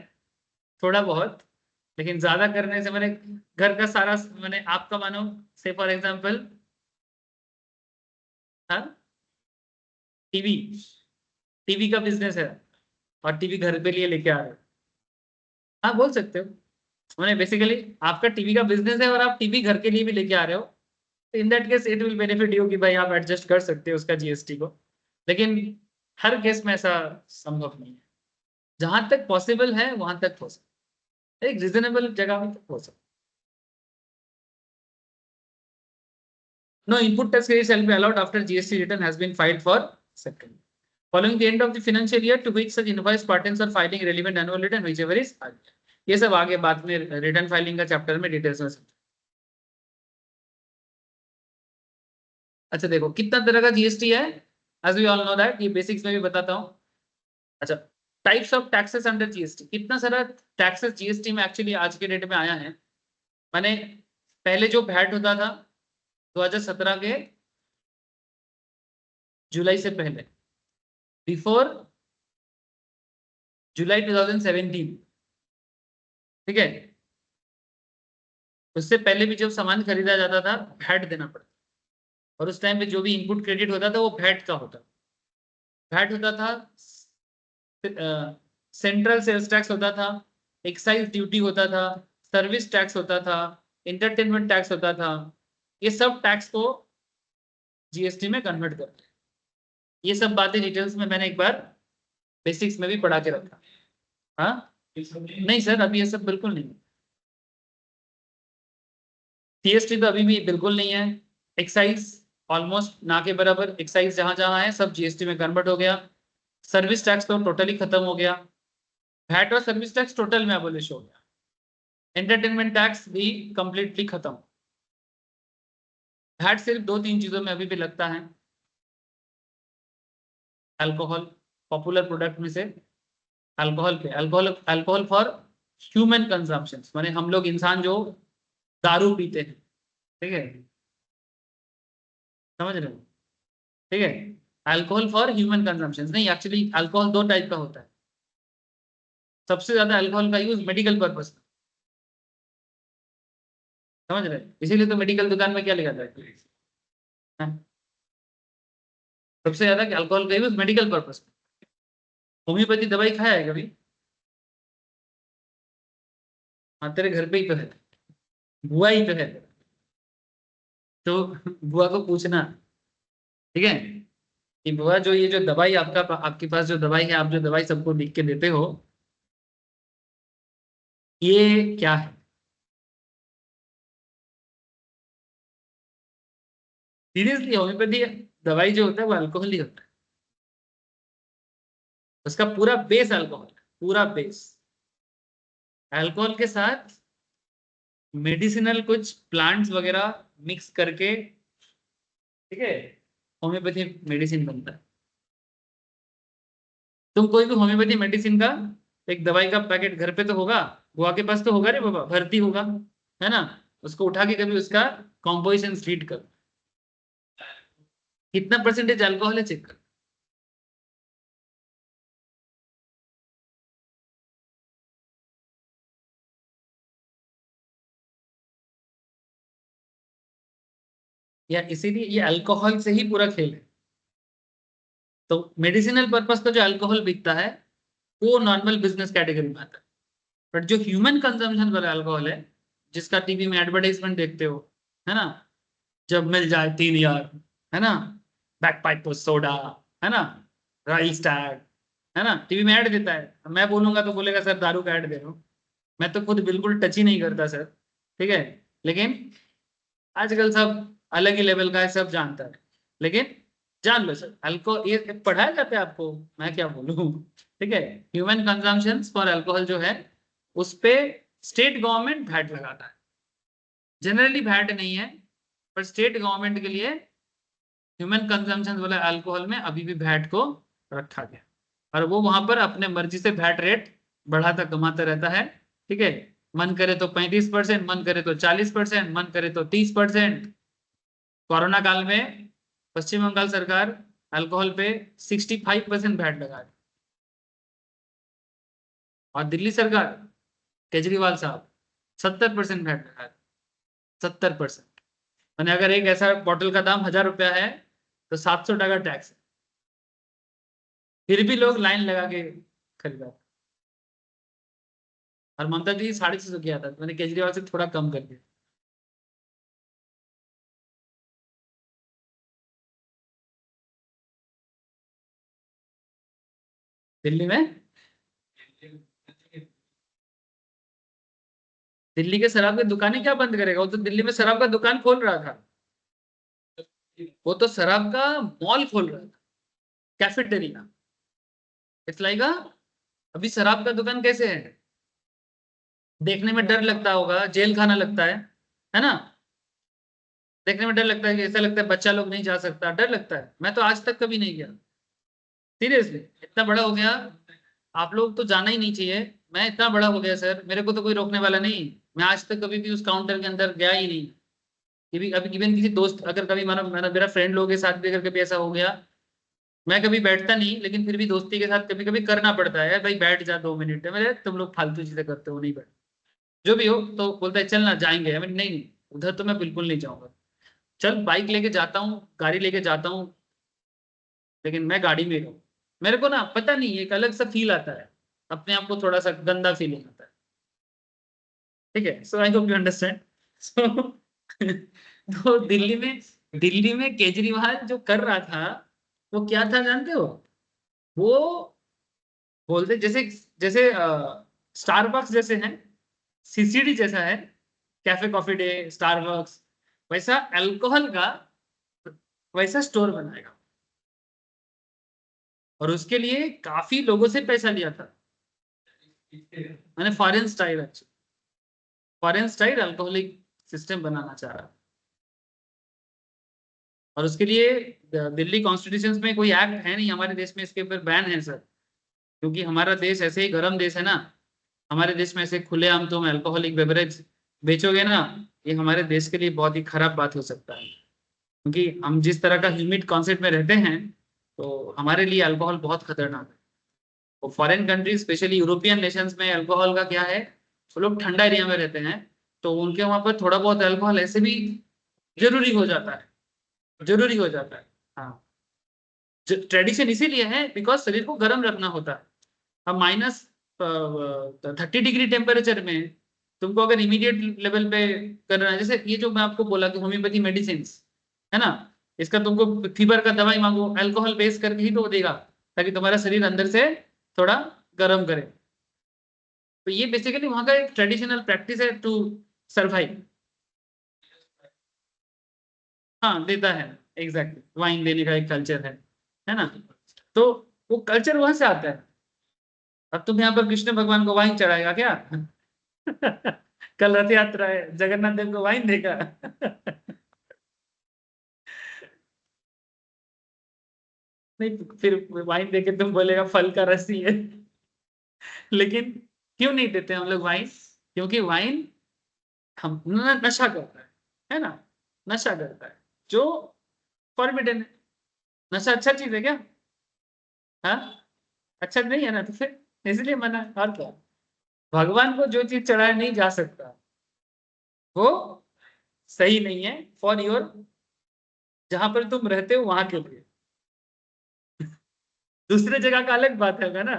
थोड़ा बहुत, लेकिन ज्यादा करने से मैंने घर का सारा, मैंने आपका मानो से फॉर एग्जांपल, हाँ टीवी टीवी का बिजनेस है और टीवी घर पे लिए लेके आ रहे हो, हाँ बोल सकते हो। मैंने बेसिकली आपका टीवी का बिजनेस है और आप टीवी घर के लिए भी लेके आ रहे हो, in that case it will benefit you कि भाई आप एडजस्ट कर सकते हो उसका जीएसटी को, लेकिन हर केस में ऐसा संभव नहीं है। जहां तक पॉसिबल है वहां तक हो सकता है, एक रिजनेबल जगह में तक हो सकता है। No input tax credit shall be allowed after GST return has been filed for September, following the end of the financial year to which such invoice parties are filing relevant annual return whichever is earlier. ये सब आगे बाद में return filing का chapter में details में समझो। अच्छा देखो कितना तरह का जीएसटी है, as we all know that, ये बेसिक्स में भी बताता हूँ। अच्छा, types of taxes under GST, कितना सारा टैक्सेस जीएसटी में एक्चुअली आज के डेट में आया है। माने पहले जो वैट होता था 2017 के जुलाई से पहले, बिफोर जुलाई 2017, ठीक है, उससे पहले भी जब सामान खरीदा जाता था वैट देना पड़ता, और उस टाइम पे जो भी इनपुट क्रेडिट होता था वो वैट का होता, वैट होता था, सेंट्रल सेल्स टैक्स होता था, एक्साइज ड्यूटी होता था, सर्विस टैक्स होता था, इंटरटेनमेंट टैक्स होता था, ये सब टैक्स को जीएसटी में कन्वर्ट करते हैं। ये सब बातें डिटेल्स में मैंने एक बार बेसिक्स में भी पढ़ा के रखा। हाँ नहीं सर अभी ये सब बिल्कुल नहीं, सीएसटी तो अभी भी बिल्कुल नहीं है। एक्साइज ऑलमोस्ट ना के बराबर, एक्साइज जहां जहां है सब जीएसटी में कन्वर्ट हो गया। सर्विस टैक्स तो टोटली खत्म हो गया, वैट और सर्विस टैक्स टोटल में एबोलिश हो गया। एंटरटेनमेंट टैक्स भी कंप्लीटली खत्म। वैट सिर्फ 2-3 चीजों में अभी भी लगता है, अल्कोहल, पॉपुलर प्रोडक्ट में से अल्कोहल पे, अल्कोहल फॉर ह्यूमन कंजम्पशन, माने हम लोग इंसान जो दारू पीते हैं, ठीक है, समझ रहे हो, ठीक है, अल्कोहल फॉर ह्यूमन कंजम्पशन नहीं, एक्चुअली अल्कोहल 2 टाइप का होता है। सबसे ज्यादा अल्कोहल का यूज मेडिकल पर्पस, समझ रहे? इसीलिए तो मेडिकल दुकान में क्या लिखा था, सबसे ज्यादा अल्कोहल का यूज मेडिकल पर्पस में। होम्योपैथी दवाई खाया है कभी? हाँ, तेरे घर पे ही तो है, बुआ ही तो है, तो बुआ को पूछना, ठीक है, कि बुआ जो ये जो दवाई आपके पास जो दवाई है, आप जो दवाई सबको लिख के देते हो, ये क्या है? सीरियसली, होम्योपैथी दवाई जो होता है वो अल्कोहल ही होता है, उसका पूरा बेस अल्कोहल है, पूरा बेस अल्कोहल के साथ मेडिसिनल कुछ प्लांट्स वगैरह मिक्स करके, ठीक है, होम्योपैथी मेडिसिन बनता है। तुम कोई भी होम्योपैथी मेडिसिन का एक दवाई का पैकेट घर पे तो होगा, बुआ के पास तो होगा रे बाबा, भर्ती होगा, है ना, उसको उठा के कभी उसका कॉम्पोजिशन रीड कर, कितना परसेंटेज अल्कोहल है चेक कर। या इसीलिए ये अल्कोहल से ही पूरा खेल है। तो मेडिसिनल पर्पस का जो अल्कोहल बिकता है वो नॉर्मल बिजनेस कैटेगरी में आता है, बट जो ह्यूमन कंजम्पशन वाला अल्कोहल है, जिसका टीवी में एडवर्टाइजमेंट देखते हो, है ना, जब मिल जाए 3 यार, है ना, बैकपाइप सोडा, है ना, रॉयल स्टैग, है ना, टीवी में ऐड देता है, मैं बोलूंगा तो बोलेगा सर दारू का ऐड दे रहे हो, मैं तो खुद बिल्कुल टच ही नहीं करता सर, ठीक है, लेकिन आजकल सब अलग ही लेवल का है, सब जानता है, लेकिन जान लो सर, अल्कोहल ये पढ़ाया जाता है आपको, मैं क्या बोलूं, ठीक है, ह्यूमन कंजम्पशन फॉर अल्कोहल जो है, उस पे स्टेट गवर्नमेंट वैट लगाता है, जनरली वैट नहीं है, पर स्टेट गवर्नमेंट के लिए ह्यूमन कंजम्पशन वाला अल्कोहल में अभी भी वैट को रखा गया, और वो वहां पर अपने मर्जी से वैट रेट बढ़ाता कमाता रहता है, ठीक है, मन करे तो 35%, मन करे तो 40%, मन करे तो 30%। कोरोना काल में पश्चिम बंगाल सरकार अल्कोहल पे 65% वैट लगा दी, और दिल्ली सरकार, केजरीवाल साहब 70% वैट लगा दी, 70%। मैंने अगर एक ऐसा बॉटल का दाम 1000 रुपया है तो 700 टका टैक्स है, फिर भी लोग लाइन लगा के खरीदा, और ममता जी 650 किया था, मैंने केजरीवाल से थोड़ा कम कर दिया। दिल्ली में, दिल्ली के शराब की दुकानें क्या बंद करेगा, वो तो दिल्ली में शराब का दुकान खोल रहा था, वो तो शराब का मॉल खोल रहा था, कैफेटेरिया, इट्स लाइक अभी शराब का दुकान कैसे है, देखने में डर लगता होगा, जेल खाना लगता है ना, देखने में डर लगता है कि ऐसा लगता है बच्चा लोग नहीं जा सकता, डर लगता है, मैं तो आज तक कभी नहीं गया, सीरियसली, इतना बड़ा हो गया, आप लोग तो जाना ही नहीं चाहिए, मैं इतना बड़ा हो गया सर, मेरे को तो कोई रोकने वाला नहीं, मैं आज तक कभी भी उस काउंटर के अंदर गया ही नहीं, कभी अभी इवन किसी दोस्त अगर कभी मानो मेरा फ्रेंड लोगों के साथ भी अगर कभी ऐसा हो गया, मैं कभी बैठता नहीं, लेकिन फिर भी दोस्ती के साथ कभी कभी करना पड़ता है, भाई बैठ जा 2 मिनट, है मेरे तुम लोग फालतू चीजें करते हो, नहीं बैठ, जो भी हो, तो बोलता है चल ना जाएंगे, नहीं नहीं, उधर तो मैं बिल्कुल नहीं जाऊंगा, चल बाइक लेके जाता हूँ, गाड़ी लेके जाता हूँ, लेकिन मैं गाड़ी में रहूँ, मेरे को ना पता नहीं एक अलग सा फील आता है, अपने आप को थोड़ा सा गंदा फीलिंग आता है, ठीक है, सो आई होप यू अंडरस्टैंड। सो तो दिल्ली में केजरीवाल जो कर रहा था वो क्या था जानते हो, वो बोलते जैसे जैसे स्टारबक्स जैसे है, सीसीडी जैसा है, कैफे कॉफी डे, स्टारबक्स, वैसा अल्कोहल का वैसा स्टोर बनाएगा, और उसके लिए काफी लोगों से पैसा लिया था, मैंने फॉरेन स्टाइल अल्कोहलिक सिस्टम बनाना चाह रहा, और उसके लिए दिल्ली कॉन्स्टिट्यूशन में कोई एक्ट है नहीं, हमारे देश में इसके ऊपर बैन है सर, क्योंकि हमारा देश ऐसे ही गर्म देश है ना, हमारे देश में ऐसे खुलेआम तुम अल्कोहलिक बेवरेज बेचोगे ना, ये हमारे देश के लिए बहुत ही खराब बात हो सकता है, क्योंकि हम जिस तरह का ह्यूमिड कॉन्सेप्ट में रहते हैं, तो हमारे लिए अल्कोहल बहुत खतरनाक है। तो foreign country specially European Nations में अल्कोहल का क्या है, वो लोग ठंडा एरिया में रहते हैं, तो उनके वहां पर थोड़ा बहुत अल्कोहल ऐसे भी जरूरी हो जाता है, जरूरी हो जाता है। हाँ, ट्रेडिशन इसीलिए है बिकॉज शरीर को गर्म रखना होता है। अब -30 डिग्री टेम्परेचर में तुमको अगर इमीडिएट लेवल पे करना है, जैसे ये जो मैं आपको बोला कि होम्योपैथी मेडिसिन है ना, इसका तुमको फीवर का दवाई मांगो अल्कोहल बेस करके ही तो देगा, ताकि तुम्हारा शरीर अंदर से थोड़ा गर्म करे। तो ये बेसिकली वहां का एक ट्रेडिशनल प्रैक्टिस है टू सर्वाइव। हाँ देता है, एग्जैक्टली वाइन देने का एक कल्चर है ना। तो वो कल्चर वहां से आता है। अब तुम यहाँ पर कृष्ण भगवान को वाइन चढ़ाएगा क्या? कल रथ यात्रा है, जगन्नाथ देव को वाइन देगा। नहीं, फिर वाइन देके तुम बोलेगा फल का रस ही है। लेकिन क्यों नहीं देते हम लोग वाइन? क्योंकि वाइन हम नशा करता है ना, नशा करता है जो फॉर्बिडन है। नशा अच्छा चीज है क्या? हाँ, अच्छा नहीं है ना, तो फिर इसलिए मना है। और क्या, भगवान को जो चीज चढ़ाया नहीं जा सकता वो सही नहीं है फॉर योर, जहां पर तुम रहते हो वहां के लिए। दूसरे जगह का अलग बात है ना,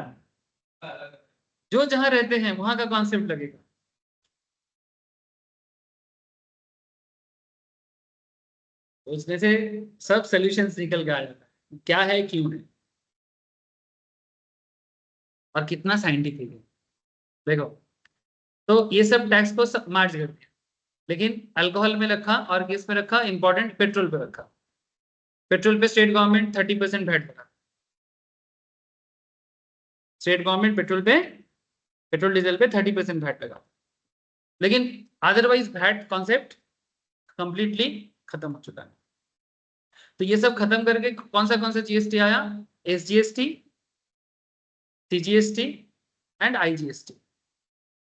जो जहां रहते हैं वहां का कॉन्सेप्ट लगेगा। उसमें से सब सॉल्यूशंस निकल के आ जाता है, क्या है क्यों है और कितना साइंटिफिक है। देखो, तो ये सब टैक्स को मार्च कर दिया, लेकिन अल्कोहल में रखा और किस में रखा, इंपॉर्टेंट पेट्रोल पे रखा। पेट्रोल पे स्टेट गवर्नमेंट 30% वैट लगा। स्टेट गवर्नमेंट पेट्रोल पे, पेट्रोल डीजल पे 30% वैट लगा। लेकिन अदरवाइज वैट कॉन्सेप्ट कंप्लीटली खत्म हो चुका है। तो ये सब खत्म करके कौन सा जीएसटी आया? SGST, CGST and IGST.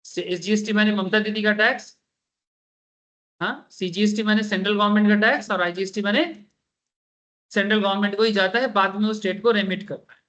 SGST मैंने ममता दीदी का टैक्स, हाँ, सीजीएसटी मैंने सेंट्रल गवर्नमेंट का टैक्स, और आईजीएसटी मैंने सेंट्रल गवर्नमेंट को ही जाता है, बाद में वो स्टेट को रेमिट करता है।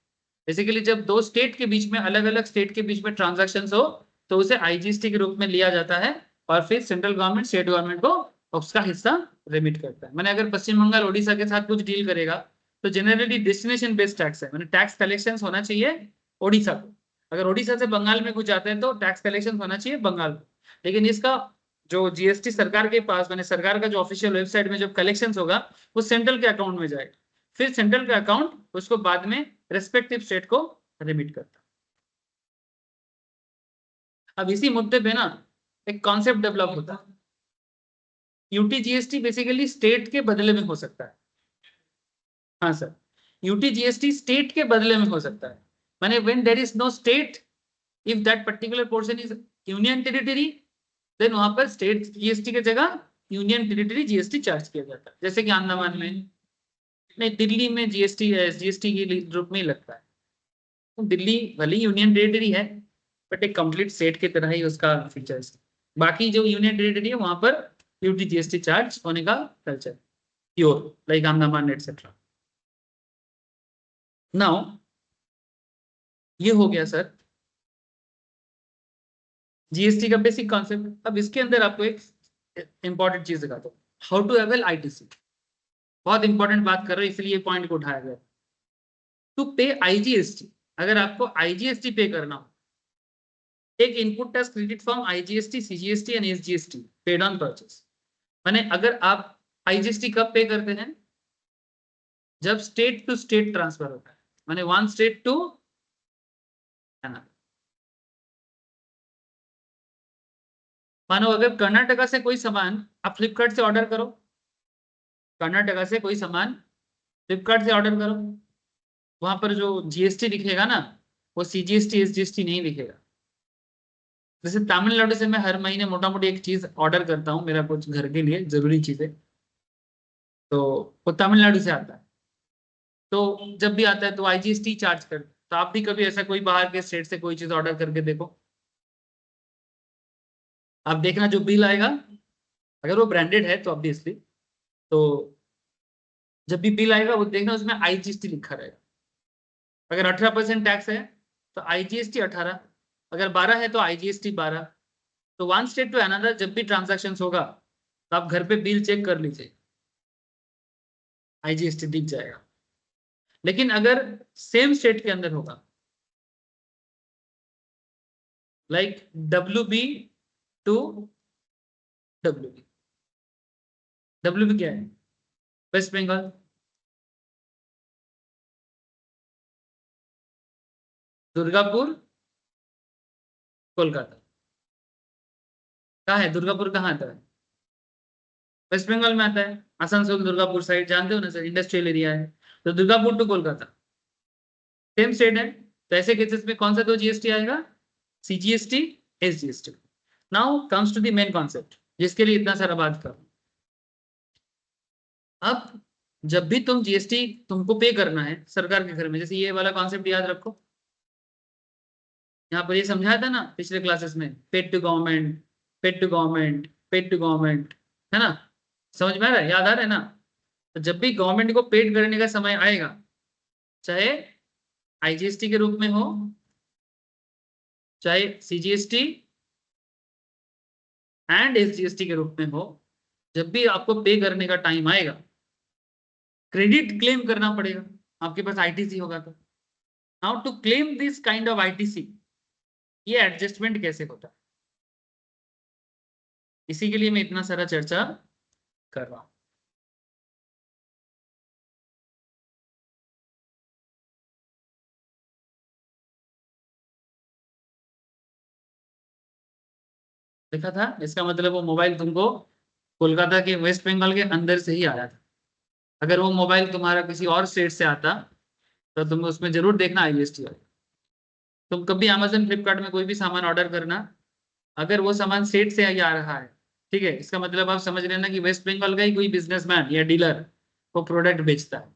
बेसिकली जब दो स्टेट के बीच में, अलग अलग स्टेट के बीच में ट्रांजैक्शंस हो तो उसे आईजीएसटी के रूप में लिया जाता है, और फिर सेंट्रल गवर्नमेंट स्टेट गवर्नमेंट को उसका हिस्सा रेमिट करता है। मैंने अगर पश्चिम बंगाल उड़ीसा के साथ कुछ डील करेगा तो जनरली डेस्टिनेशन बेस्ड टैक्स है, मैंने टैक्स कलेक्शन होना चाहिए ओडिशा को। अगर ओडिशा से बंगाल में कुछ जाते हैं तो टैक्स कलेक्शन होना चाहिए बंगाल को। लेकिन इसका जो जीएसटी सरकार के पास, मैंने सरकार का जो ऑफिशियल वेबसाइट में जब कलेक्शन होगा वो सेंट्रल के अकाउंट में जाएगा, फिर सेंट्रल का अकाउंट उसको बाद में रेस्पेक्टिव स्टेट को रिमिट करता। अब इसी मुद्दे पे ना एक कॉन्सेप्ट डेवलप होता है, यूटी जीएसटी बेसिकली स्टेट के बदले में हो सकता है। हाँ सर, यूटी जीएसटी स्टेट के बदले में हो सकता है। माने when there is no state, if that particular portion is union territory, then वहां पर स्टेट जीएसटी की जगह यूनियन टेरिटरी जीएसटी चार्ज किया जाता है। जैसे कि अंडमान में, नहीं दिल्ली में जीएसटी जीएसटी के रूप में ही लगता है। तो दिल्ली भले यूनियन टेरिटरी है बट एक कंप्लीट स्टेट की तरह ही उसका फीचर्स। बाकी जो यूनियन टेरिटरी है वहां पर यूटी जीएसटी चार्ज होने का culture pure, like Andaman etcetera. Now ये हो गया सर जीएसटी का बेसिक कॉन्सेप्ट। अब इसके अंदर आपको एक इंपॉर्टेंट चीज दिखाता हूँ, हाउ टू अवेल आईटीसी। बहुत इंपॉर्टेंट बात कर रहे हो इसलिए पॉइंट को उठाया गया। टू पे आईजीएसटी, अगर आपको आईजीएसटी पे करना हो, एक input tax credit from IGST, CGST and SGST paid on purchase. माने अगर आप आईजीएसटी कब पे करते हैं? जब स्टेट टू स्टेट ट्रांसफर होता है, माने वन स्टेट टू अनदर। मानो अगर कर्नाटका से कोई सामान आप फ्लिपकार्ट से ऑर्डर करो, कर्नाटका से कोई सामान फ्लिपकार्ट से ऑर्डर करो, वहां पर जो जीएसटी दिखेगा ना वो सीजीएसटी एसजीएसटी नहीं दिखेगा। जैसे तमिलनाडु से मैं हर महीने मोटा मोटी एक चीज ऑर्डर करता हूँ, मेरा कुछ घर के लिए जरूरी चीजें, तो वो तमिलनाडु से आता है। तो जब भी आता है तो आईजीएसटी चार्ज कर। तो आप भी कभी ऐसा कोई बाहर के स्टेट से कोई चीज ऑर्डर करके देखो, आप देखना जो बिल आएगा, अगर वो ब्रांडेड है तो ऑब्वियसली, तो जब भी बिल आएगा वो देखना उसमें आईजीएसटी लिखा रहेगा। अगर 18% टैक्स है तो आईजीएसटी 18, अगर 12 है तो आईजीएसटी 12, तो वन स्टेट टू अनदर जब भी ट्रांजैक्शन होगा तो आप घर पे बिल चेक कर लीजिए, आईजीएसटी दिख जाएगा। लेकिन अगर सेम स्टेट के अंदर होगा, like WB to WB, WB क्या है? वेस्ट बंगाल, दुर्गापुर, कोलकाता। कहाँ है दुर्गापुर, कहाँ आता है? वेस्ट बंगाल में आता है, आसनसोल दुर्गापुर साइड, जानते हो ना सर, इंडस्ट्रियल एरिया है। तो Durgapur to Kolkata same state है, तो ऐसे केसेस में कौन सा दो जीएसटी आएगा? CGST, SGST। Now comes to the main concept जिसके लिए इतना सारा बात कर। अब जब भी तुम जीएसटी तुमको पे करना है सरकार के घर में, जैसे ये वाला कॉन्सेप्ट याद रखो, यहाँ पर ये समझाया था ना पिछले क्लासेस में, paid to government, paid to government, paid to government, है ना? समझ में आ रहा है, याद आ रहा है ना? तो जब भी गवर्नमेंट को पेड करने का समय आएगा, चाहे आईजीएसटी के रूप में हो, चाहे सीजीएसटी एंड एसजीएसटी के रूप में हो, जब भी आपको पे करने का टाइम आएगा, क्रेडिट क्लेम करना पड़ेगा। आपके पास आईटीसी होगा तो। Now to claim this kind of ITC, ये एडजस्टमेंट कैसे होता है, इसी के लिए मैं इतना सारा चर्चा कर रहा हूं। देखा था, इसका मतलब वो मोबाइल तुमको कोलकाता के वेस्ट बंगाल के अंदर से ही आया था। अगर वो मोबाइल तुम्हारा किसी और स्टेट से आता तो तुम उसमें जरूर देखना आईजीएसटी आएगा। तुम कभी अमेजन फ्लिपकार्ट में कोई भी सामान ऑर्डर करना, अगर वो सामान स्टेट से ही आ रहा है, ठीक है, इसका मतलब आप समझ लेना कि वेस्ट बंगाल का ही कोई बिजनेसमैन या डीलर वो प्रोडक्ट बेचता है।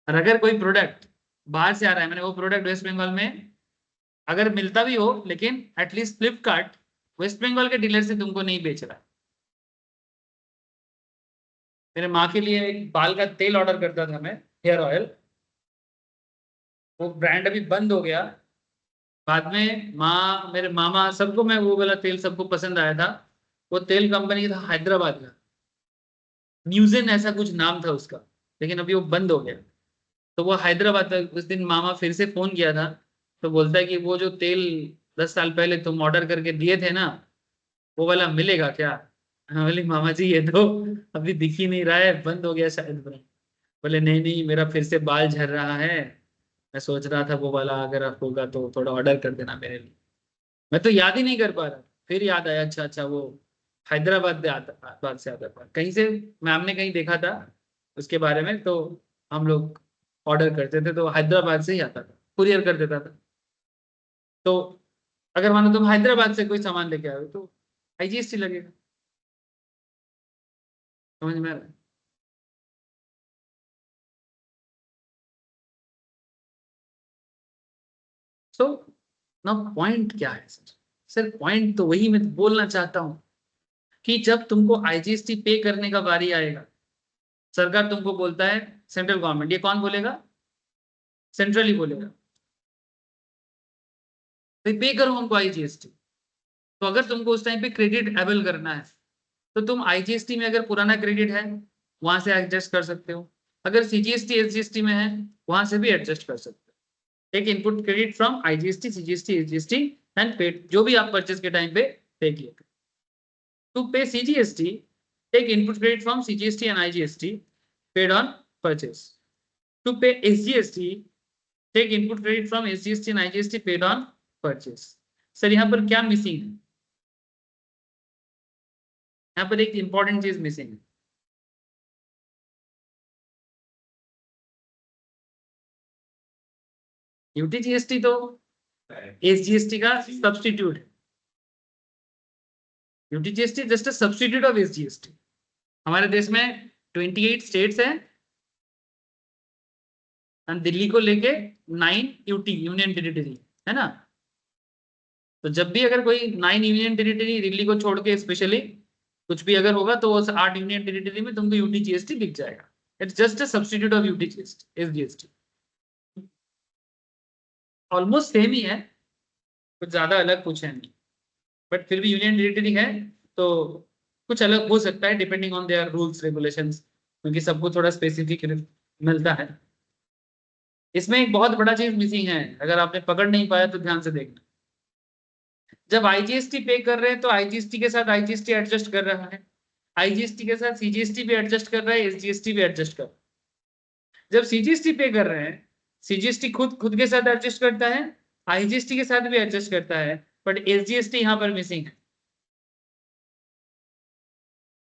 और अगर कोई प्रोडक्ट बाहर से आ रहा है, मैंने वो प्रोडक्ट वेस्ट बंगाल में अगर मिलता भी हो, लेकिन एटलीस्ट फ्लिपकार्ट वेस्ट बंगाल के डीलर से तुमको नहीं बेच रहा है। मेरे माँ के लिए एक बाल का तेल ऑर्डर करता था मैं, हेयर ऑयल, वो ब्रांड अभी बंद हो गया। बाद में माँ, मेरे मामा, सबको मैं वो वाला तेल सबको पसंद आया था। वो तेल कंपनी था हैदराबाद का, न्यूजेन ऐसा कुछ नाम था उसका, लेकिन अभी वो बंद हो गया। तो वो हैदराबाद तक, उस दिन मामा फिर से फोन किया था, तो बोलता है कि वो जो तेल 10 साल पहले तुम ऑर्डर करके दिए थे ना, वो वाला मिलेगा क्या? हाँ, बोले मामा जी ये तो अभी दिख ही नहीं रहा है, बंद हो गया शायद ब्रांड। बोले नहीं नहीं, मेरा फिर से बाल झड़ रहा है, मैं सोच रहा था वो वाला अगर आप होगा तो थोड़ा ऑर्डर कर देना मेरे लिए। मैं तो याद ही नहीं कर पा रहा, फिर याद आया, अच्छा अच्छा वो हैदराबाद से आता, बात से आता था कहीं से, मैम ने कहीं देखा था उसके बारे में, तो हम लोग ऑर्डर करते थे तो हैदराबाद से ही आता था, कुरियर कर देता था। तो अगर मानो तुम हैदराबाद से कोई सामान लेके आओ तो आईजीएसटी लगेगा। समझ में आ रहा है? सो ना पॉइंट क्या है सर? सर पॉइंट तो वही मैं बोलना चाहता हूं कि जब तुमको आईजीएसटी पे करने का बारी आएगा, सरकार तुमको बोलता है, सेंट्रल गवर्नमेंट, ये कौन बोलेगा? सेंट्रल ही बोलेगा, भाई पे करो हमको आईजीएसटी। तो अगर तुमको उस टाइम पे क्रेडिट अवेल करना है, तो तुम आईजीएसटी में अगर पुराना क्रेडिट है वहां से एडजस्ट कर सकते हो, अगर सीजीएसटी एसजीएसटी में है वहां से भी एडजस्ट कर सकते हो। Take input credit from IGST, CGST, SGST and paid, जो भी आप परचेज के टाइम पे पे किए। To pay CGST, take input credit from CGST and IGST paid on purchase. To pay SGST, take input credit from SGST and IGST paid on purchase. Sir यहाँ पर क्या मिसिंग है? यहाँ पर एक इंपॉर्टेंट चीज मिसिंग है। यूटीजीएसटी तो एसजीएसटी का सब्स्टिट्यूट है। UTGST just a substitute of SGST. हमारे देश में 28 स्टेट्स हैं और दिल्ली को लेके 9 यूटी, यूनियन टेरिटरी, है ना? तो जब भी अगर कोई 9 यूनियन टेरिटरी, दिल्ली को छोड़ के स्पेशली कुछ भी अगर होगा, तो उस 8 यूनियन टेरिटरी में तुमको यूटीजीएसटी दिख जाएगा। It's just a substitute of UTGST, SGST. Almost same ही है, कुछ ज्यादा अलग कुछ है नहीं। बट फिर भी यूनियन टेरिटरी है तो कुछ अलग हो सकता है depending on their rules regulations, क्योंकि सबको थोड़ा स्पेसिफिक मिलता है। इसमें एक बहुत बड़ा चीज मिसिंग है, अगर आपने पकड़ नहीं पाया तो ध्यान से देखना। जब आईजीएसटी पे कर रहे हैं तो आईजीएसटी के साथ आईजीएसटी एडजस्ट कर रहा है, आईजीएसटी के साथ सीजीएसटी भी एडजस्ट कर रहा है, एसजीएसटी भी एडजस्ट कर रहा है। जब सीजीएसटी पे कर रहे हैं, सीजीएसटी खुद खुद के साथ एडजस्ट करता है, आईजीएसटी के साथ भी एडजस्ट करता है, बट एसजीएसटी यहाँ पर मिसिंग है।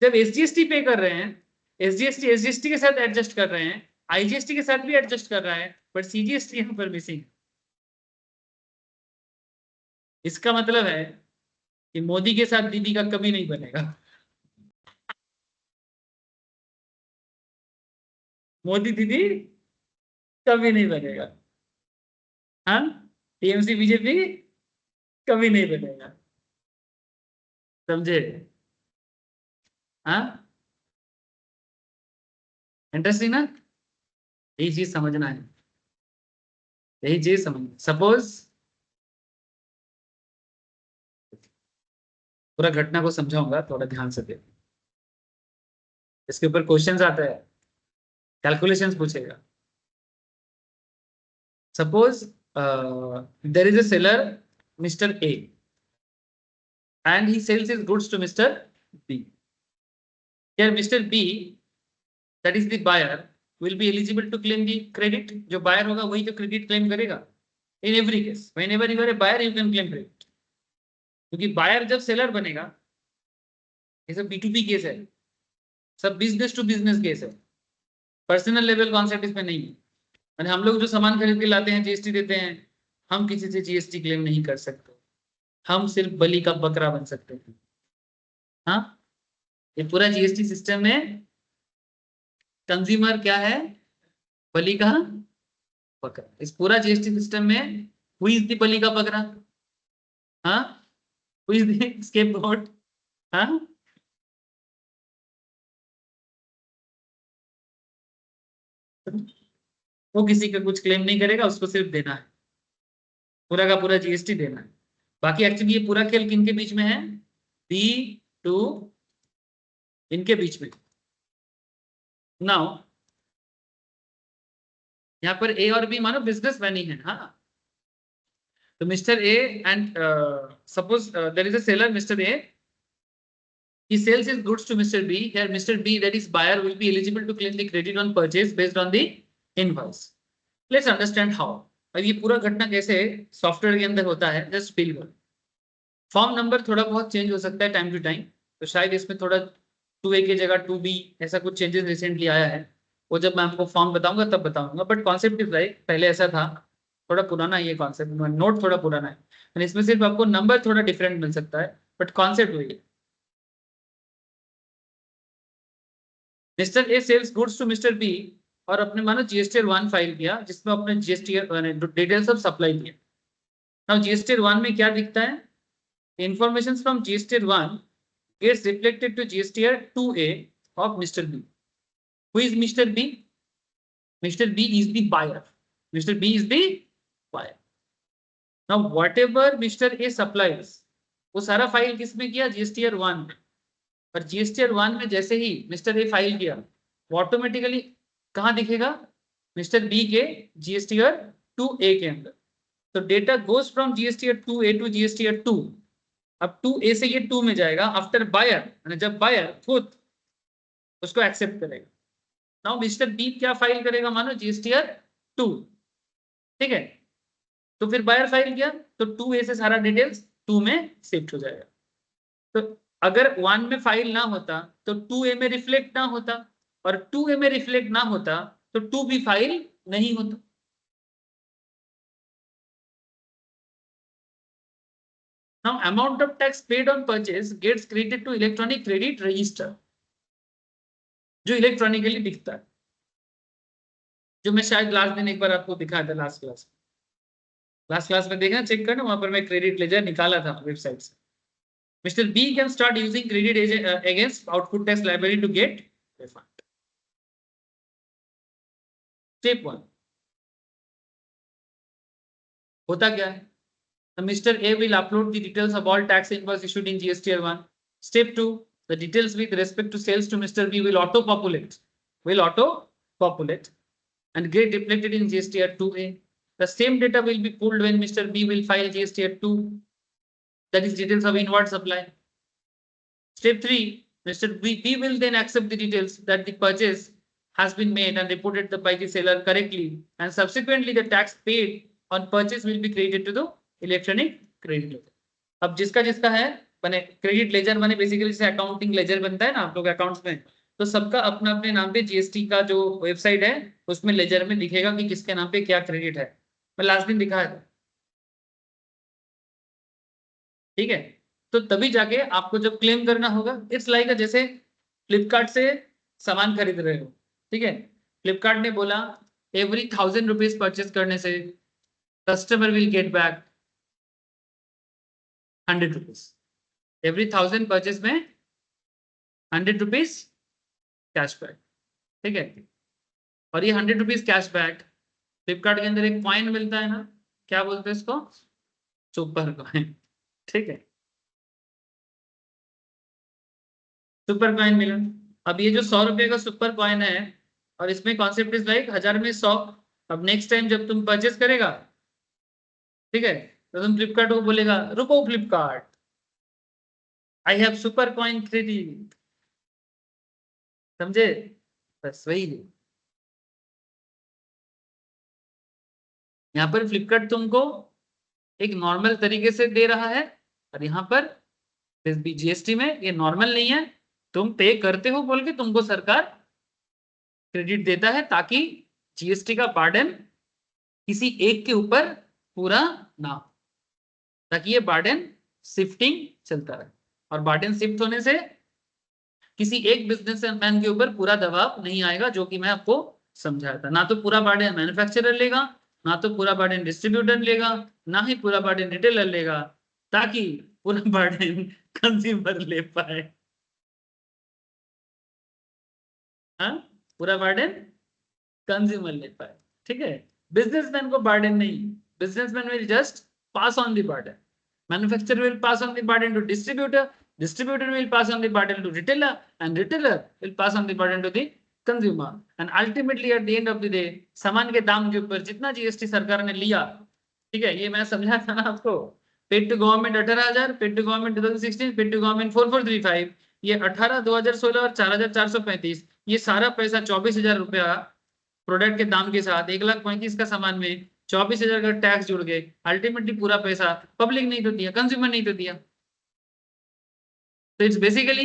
जब एसजीएसटी पे कर रहे हैं, एसजीएसटी एसजीएसटी के साथ एडजस्ट कर रहे हैं, आईजीएसटी के साथ भी एडजस्ट कर रहा है, बट सीजीएसटी यहाँ पर मिसिंग है। इसका मतलब है कि मोदी के साथ दीदी का कभी नहीं बनेगा। मोदी दीदी कभी नहीं बनेगा। हाँ, टीएमसी बीजेपी कभी नहीं बनेगा, समझे? हाँ, इंटरेस्टिंग ना? यही चीज समझना है, यही चीज समझना। सपोज पूरा घटना को समझाऊंगा, थोड़ा ध्यान से देखो। इसके ऊपर क्वेश्चंस आता है, कैलकुलेशंस पूछेगा। Suppose there is a seller mister A and he sells his goods to Mr. B. Here Mr. B, that is the buyer, will be eligible to claim the credit. जो buyer होगा वही तो credit claim करेगा। In every case, whenever you are a buyer, you can claim credit. क्योंकि buyer जब seller बनेगा, ये सब B2B केस है, सब बिजनेस टू बिजनेस केस है, पर्सनल लेवल कॉन्सेप्ट इसमें नहीं है। और हम लोग जो सामान खरीद के लाते हैं, जीएसटी देते हैं, हम किसी से जीएसटी क्लेम नहीं कर सकते, हम सिर्फ बलि का बकरा बन सकते हैं। हाँ, ये पूरा जीएसटी सिस्टम में कंज्यूमर क्या है? बलि का बकरा। इस पूरा जीएसटी सिस्टम में हु इज द बलि का बकरा? हाँ, हु इज द स्केपगोट? हाँ, वो किसी का कुछ क्लेम नहीं करेगा, उसको सिर्फ देना है, पूरा का पूरा जीएसटी देना है। बाकी एक्चुअली ये पूरा खेल किनके बीच में है? बी टू इनके बीच में। नाउ यहाँ पर ए और बी मानो बिजनेस मैन ही है। हाँ, तो mister A and suppose there is a seller mister A, he sells his goods to Mr. B. Here Mr. B, that is buyer, will be eligible to claim the credit on purchase based on the invoice. Let's understand how. अब ये पूरा घटना कैसे software के अंदर होता है, just feel करो। फॉर्म नंबर थोड़ा बहुत चेंज हो सकता है टाइम टू टाइम, तो शायद इसमें थोड़ा 2A की जगह 2B ऐसा कुछ चेंजेस रिसेंटली आया है, वो जब मैं आपको फॉर्म बताऊंगा तब बताऊंगा। बट कॉन्सेप्ट इज राइट, पहले ऐसा था, थोड़ा पुराना ये कॉन्सेप्ट, नोट थोड़ा पुराना है, इसमें सिर्फ आपको नंबर थोड़ा डिफरेंट मिल सकता है, बट कॉन्सेप्ट वही है। Mister A sells goods to mister B, और अपने मानो जीएसटीआर 1 फाइल किया जिसमें अपने जीएसटीआर डिटेल्स सब सप्लाई किए। नाउ जीएसटीआर 1 में क्या दिखता है? Information from GSTR 1 gets reflected to GSTR 2A of Mr. B. Who is Mr. B? Mr. B is the buyer. Mr. B is the buyer. Now whatever Mr. A supplies, वो सारा file किसमें किया? GSTR 1 में। पर GSTR 1 में जैसे ही mister A file किया, वो ऑटोमेटिकली कहाँ दिखेगा? मिस्टर बी के GSTR 2A के अंदर। तो data goes from GSTR 2A to GSTR 2। अब 2A से ये 2 में जाएगा आफ्टर बायर, जब बायर खुद उसको एक्सेप्ट करेगा। नाउ मिस्टर बी क्या फाइल करेगा? मानो GSTR 2, ठीक है? तो फिर बायर फाइल किया तो 2A से सारा डिटेल्स 2 में शिफ्ट हो जाएगा। तो अगर 1 में फाइल ना होता तो 2A में रिफ्लेक्ट ना होता, और 2A में रिफ्लेक्ट ना होता तो 2B फाइल नहीं होता। Now amount of tax paid on purchase gets credited to electronic credit register, जो इलेक्ट्रॉनिकली दिखता है, जो मैं शायद लास्ट दिन एक बार आपको दिखाया था लास्ट क्लास में देखना, चेक करना, वहां पर मैं क्रेडिट लेजर निकाला था वेबसाइट से। Mr. B can start using credit against output tax liability to get refund. Step 1 होता क्या है? Mr. A will upload the details of all tax invoice issued in GSTR 1. Step 2, the details with respect to sales to Mr. B will auto-populate and get reflected in GSTR 2A. The same data will be pulled when Mr. B will file GSTR 2, that is details of inward supply. Step 3, Mr. B will then accept the details that the purchase has been made and reported by the seller correctly, and subsequently the tax paid on purchase will be credited to the electronic credit ledger. अब जिसका जिसका है बने credit ledger बने, basically जैसे accounting laser बनता है ना आप लोग अकाउंट्स में, तो सबका अपना अपने नाम पे जीएसटी का जो वेबसाइट है उसमें लेजर में दिखेगा कि किसके नाम पे क्या क्रेडिट है. मैं लास्ट दिन दिखाया था. ठीक है, तो तभी जाके आपको जब क्लेम करना होगा, इट्स लाइक जैसे फ्लिपकार्ट से सामान खरीद रहे हो. ठीक है, फ्लिपकार्ट ने बोला एवरी 1000 रुपीज परचेज करने से customer will get back 100 rupees. Every 1000 purchase में 100 रुपीज कैश बैक. ठीक है, और ये 100 रुपीज कैश बैक फ्लिपकार्ट के अंदर एक कॉइन मिलता है ना, क्या बोलते हैं इसको, सुपर कॉइन. ठीक है, सुपर कॉइन मिला. अब ये जो 100 रुपए का सुपर कॉइन है, और इसमें कॉन्सेप्ट इज लाइक 1000 में 100. अब नेक्स्ट टाइम जब तुम परचेज करेगा, ठीक है, तो तुम फ्लिपकार्ट को बोलेगा रुको Flipkart, I have super coin credit. समझे, बस वही है. यहाँ पर फ्लिपकार्ट तुमको एक नॉर्मल तरीके से दे रहा है, और यहाँ पर जीएसटी में ये नॉर्मल नहीं है, तुम पे करते हो बोल के तुमको सरकार क्रेडिट देता है, ताकि जीएसटी का बर्डन किसी एक के ऊपर पूरा ना हो, ताकि ये बर्डन शिफ्टिंग चलता रहे. और बर्डन शिफ्ट होने से किसी एक बिजनेसमैन के ऊपर पूरा दबाव नहीं आएगा, जो कि मैं आपको समझाया था. ना तो पूरा बर्डन मैन्युफैक्चरर लेगा, ना तो पूरा बर्डन डिस्ट्रीब्यूटर लेगा, ना ही पूरा बर्डन रिटेलर लेगा, ताकि पूरा बर्डन कंज्यूमर ले पाए. हाँ, पूरा बर्डन कंज्यूमर ले पाए. ठीक है, बिजनेसमैन को बर्डन नहीं, businessman will just pass on the burden. Manufacturer will pass on the burden to distributor, distributor will pass on the burden to retailer, and retailer will pass on the burden to the consumer. And ultimately at the end of the day, सामान के दाम के ऊपर जितना GST सरकार ने लिया, ठीक है, ये मैं समझा था ना आपको, paid to government 18,000, paid to government 2016, paid to government 4435, ये 18, 2016 और 4,435, ये सारा पैसा 24,000 रुपया प्रोडक्ट के दाम के साथ 1,35,000 का सामान में 24,000 का टैक्स जुड़ गए. अल्टीमेटली पूरा पैसा पब्लिक नहीं तो दिया, कंज्यूमर नहीं तो दिया. So it's basically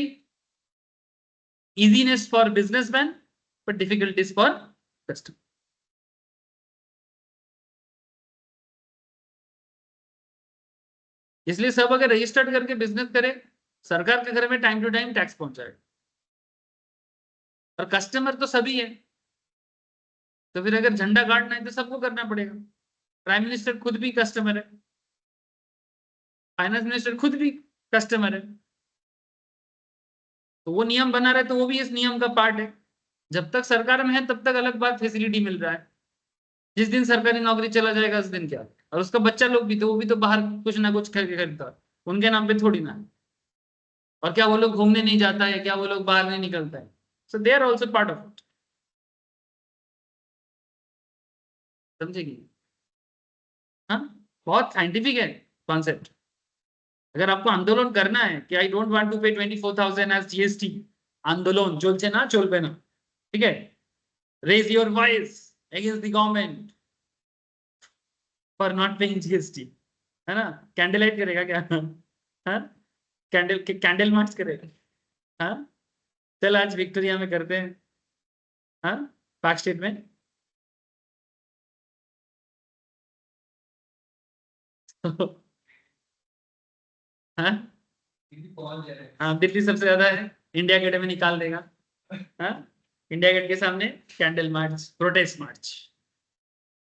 easiness for businessman, but difficulties for customer. इसलिए सब अगर रजिस्टर्ड करके बिजनेस करे, सरकार के घर में टाइम टू टाइम टैक्स पहुंचाए, और कस्टमर तो सभी है, तो फिर अगर झंडा गाड़ना है तो सबको करना पड़ेगा. प्राइम मिनिस्टर खुद भी कस्टमर है, फाइनेंस मिनिस्टर खुद भी कस्टमर है, तो वो नियम बना रहे तो वो भी इस नियम का पार्ट है. जब तक सरकार में है तब तक अलग बात, फैसिलिटी मिल रहा है. जिस दिन सरकारी नौकरी चला जाएगा उस दिन क्या, और उसका बच्चा लोग भी तो वो भी तो बाहर कुछ ना कुछ खरीदता है, उनके नाम पे थोड़ी ना है. और क्या वो लोग घूमने नहीं जाता है, क्या वो लोग बाहर नहीं निकलता है, so they are also part of it. समझेगी, हाँ, बहुत साइंटिफिक है कॉन्सेप्ट. अगर आपको आंदोलन करना है कि आई डोंट वांट टू पे 24,000 एज जीएसटी, आंदोलन चलছে না চলবে না, ठीक है, raise your voice against the government for not paying GST, है ना. कैंडल लाइट करेगा क्या, हाँ, कैंडल मार्च करेगा. हाँ, चल आज विक्टोरिया में करते हैं, हाँ, पार्क स्ट्रीट में. हाँ, हाँ, दिल्ली सबसे ज्यादा है, इंडिया गेट में निकाल देगा. हाँ, इंडिया गेट के सामने कैंडल मार्च, प्रोटेस्ट मार्च.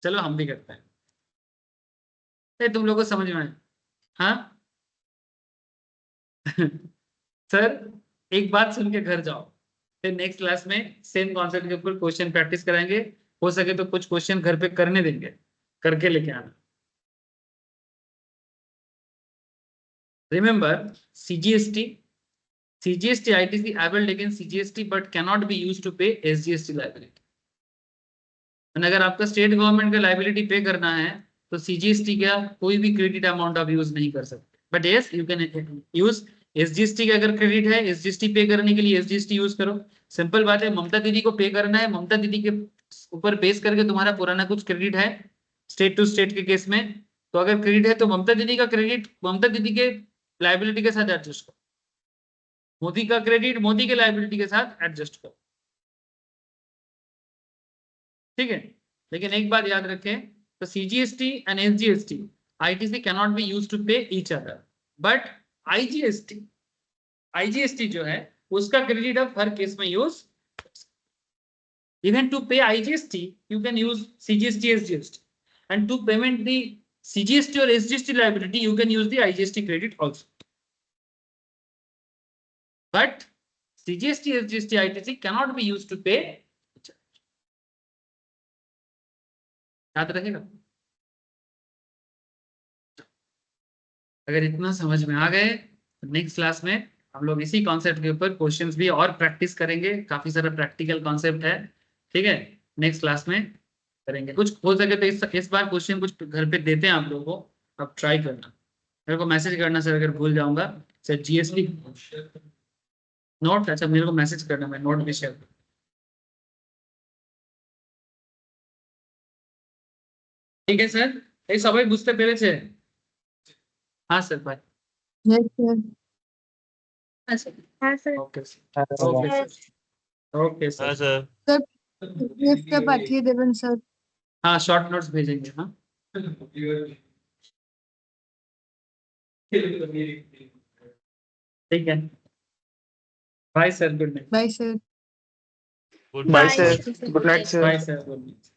चलो हम भी करते हैं. तुम लोगों को समझ में आए, हाँ. सर एक बात सुन के घर जाओ, फिर नेक्स्ट क्लास में सेम कॉन्सेप्ट के ऊपर क्वेश्चन प्रैक्टिस कराएंगे. हो सके तो कुछ क्वेश्चन घर पे करने देंगे, करके लेके आना. Remember CGST ITC able against CGST but cannot be used to pay SGST liability. और अगर आपका स्टेट गवर्नमेंट का लाइबिलिटी पे करना है तो CGST का कोई भी क्रेडिट अमाउंट आप यूज नहीं कर सकते, but yes you can use SGST का। अगर क्रेडिट है SGST पे करने के लिए SGST यूज करो। सिंपल बात है, ममता दीदी को पे करना है, ममता दीदी के ऊपर बेस करके तुम्हारा पुराना कुछ क्रेडिट है स्टेट टू स्टेट के केस में, तो अगर क्रेडिट है तो ममता दीदी का क्रेडिट ममता दीदी के लाइबिलिटी के साथ एडजस्ट करो, मोदी का क्रेडिट मोदी के लाइबिलिटी के साथ एडजस्ट करो, ठीक है। लेकिन एक बात याद रखें, तो CGST and SGST ITC cannot be used to pay each other, but IGST जो है उसका क्रेडिट आप हर केस में use, even to pay IGST you can use CGST SGST, and to payment the CGST or SGST liability you can use the IGST credit also, but CGST SGST ITC cannot be used to pay each other. याद रहेगा। अगर इतना समझ में आ गए तो next class में हम लोग इसी कॉन्सेप्ट के ऊपर क्वेश्चंस भी और प्रैक्टिस करेंगे, काफी सारा प्रैक्टिकल कॉन्सेप्ट है, ठीक है। नेक्स्ट क्लास में करेंगे, कुछ हो सके तो इस बार क्वेश्चन कुछ घर पे देते हैं आप लोगों को, आप ट्राई करना, मेरे को मैसेज करना सर अगर भूल जाऊंगा। सर GST नोट, अच्छा मेरे को मैसेज करना, मैं नोट भी शेयर। ठीक है सर, এই সবাই বুঝতে পেরেছে? हाँ सर बाय। Yes, sir. हाँ sir. Okay sir, okay sir, okay sir. Sir, PDF টা পাঠিয়ে দেবেন স্যার। हाँ शॉर्ट नोट्स भेजेंगे। हाँ ठीक है, bye sir, good night. Bye sir. Bye, sir. Good night, sir. Bye sir, good night.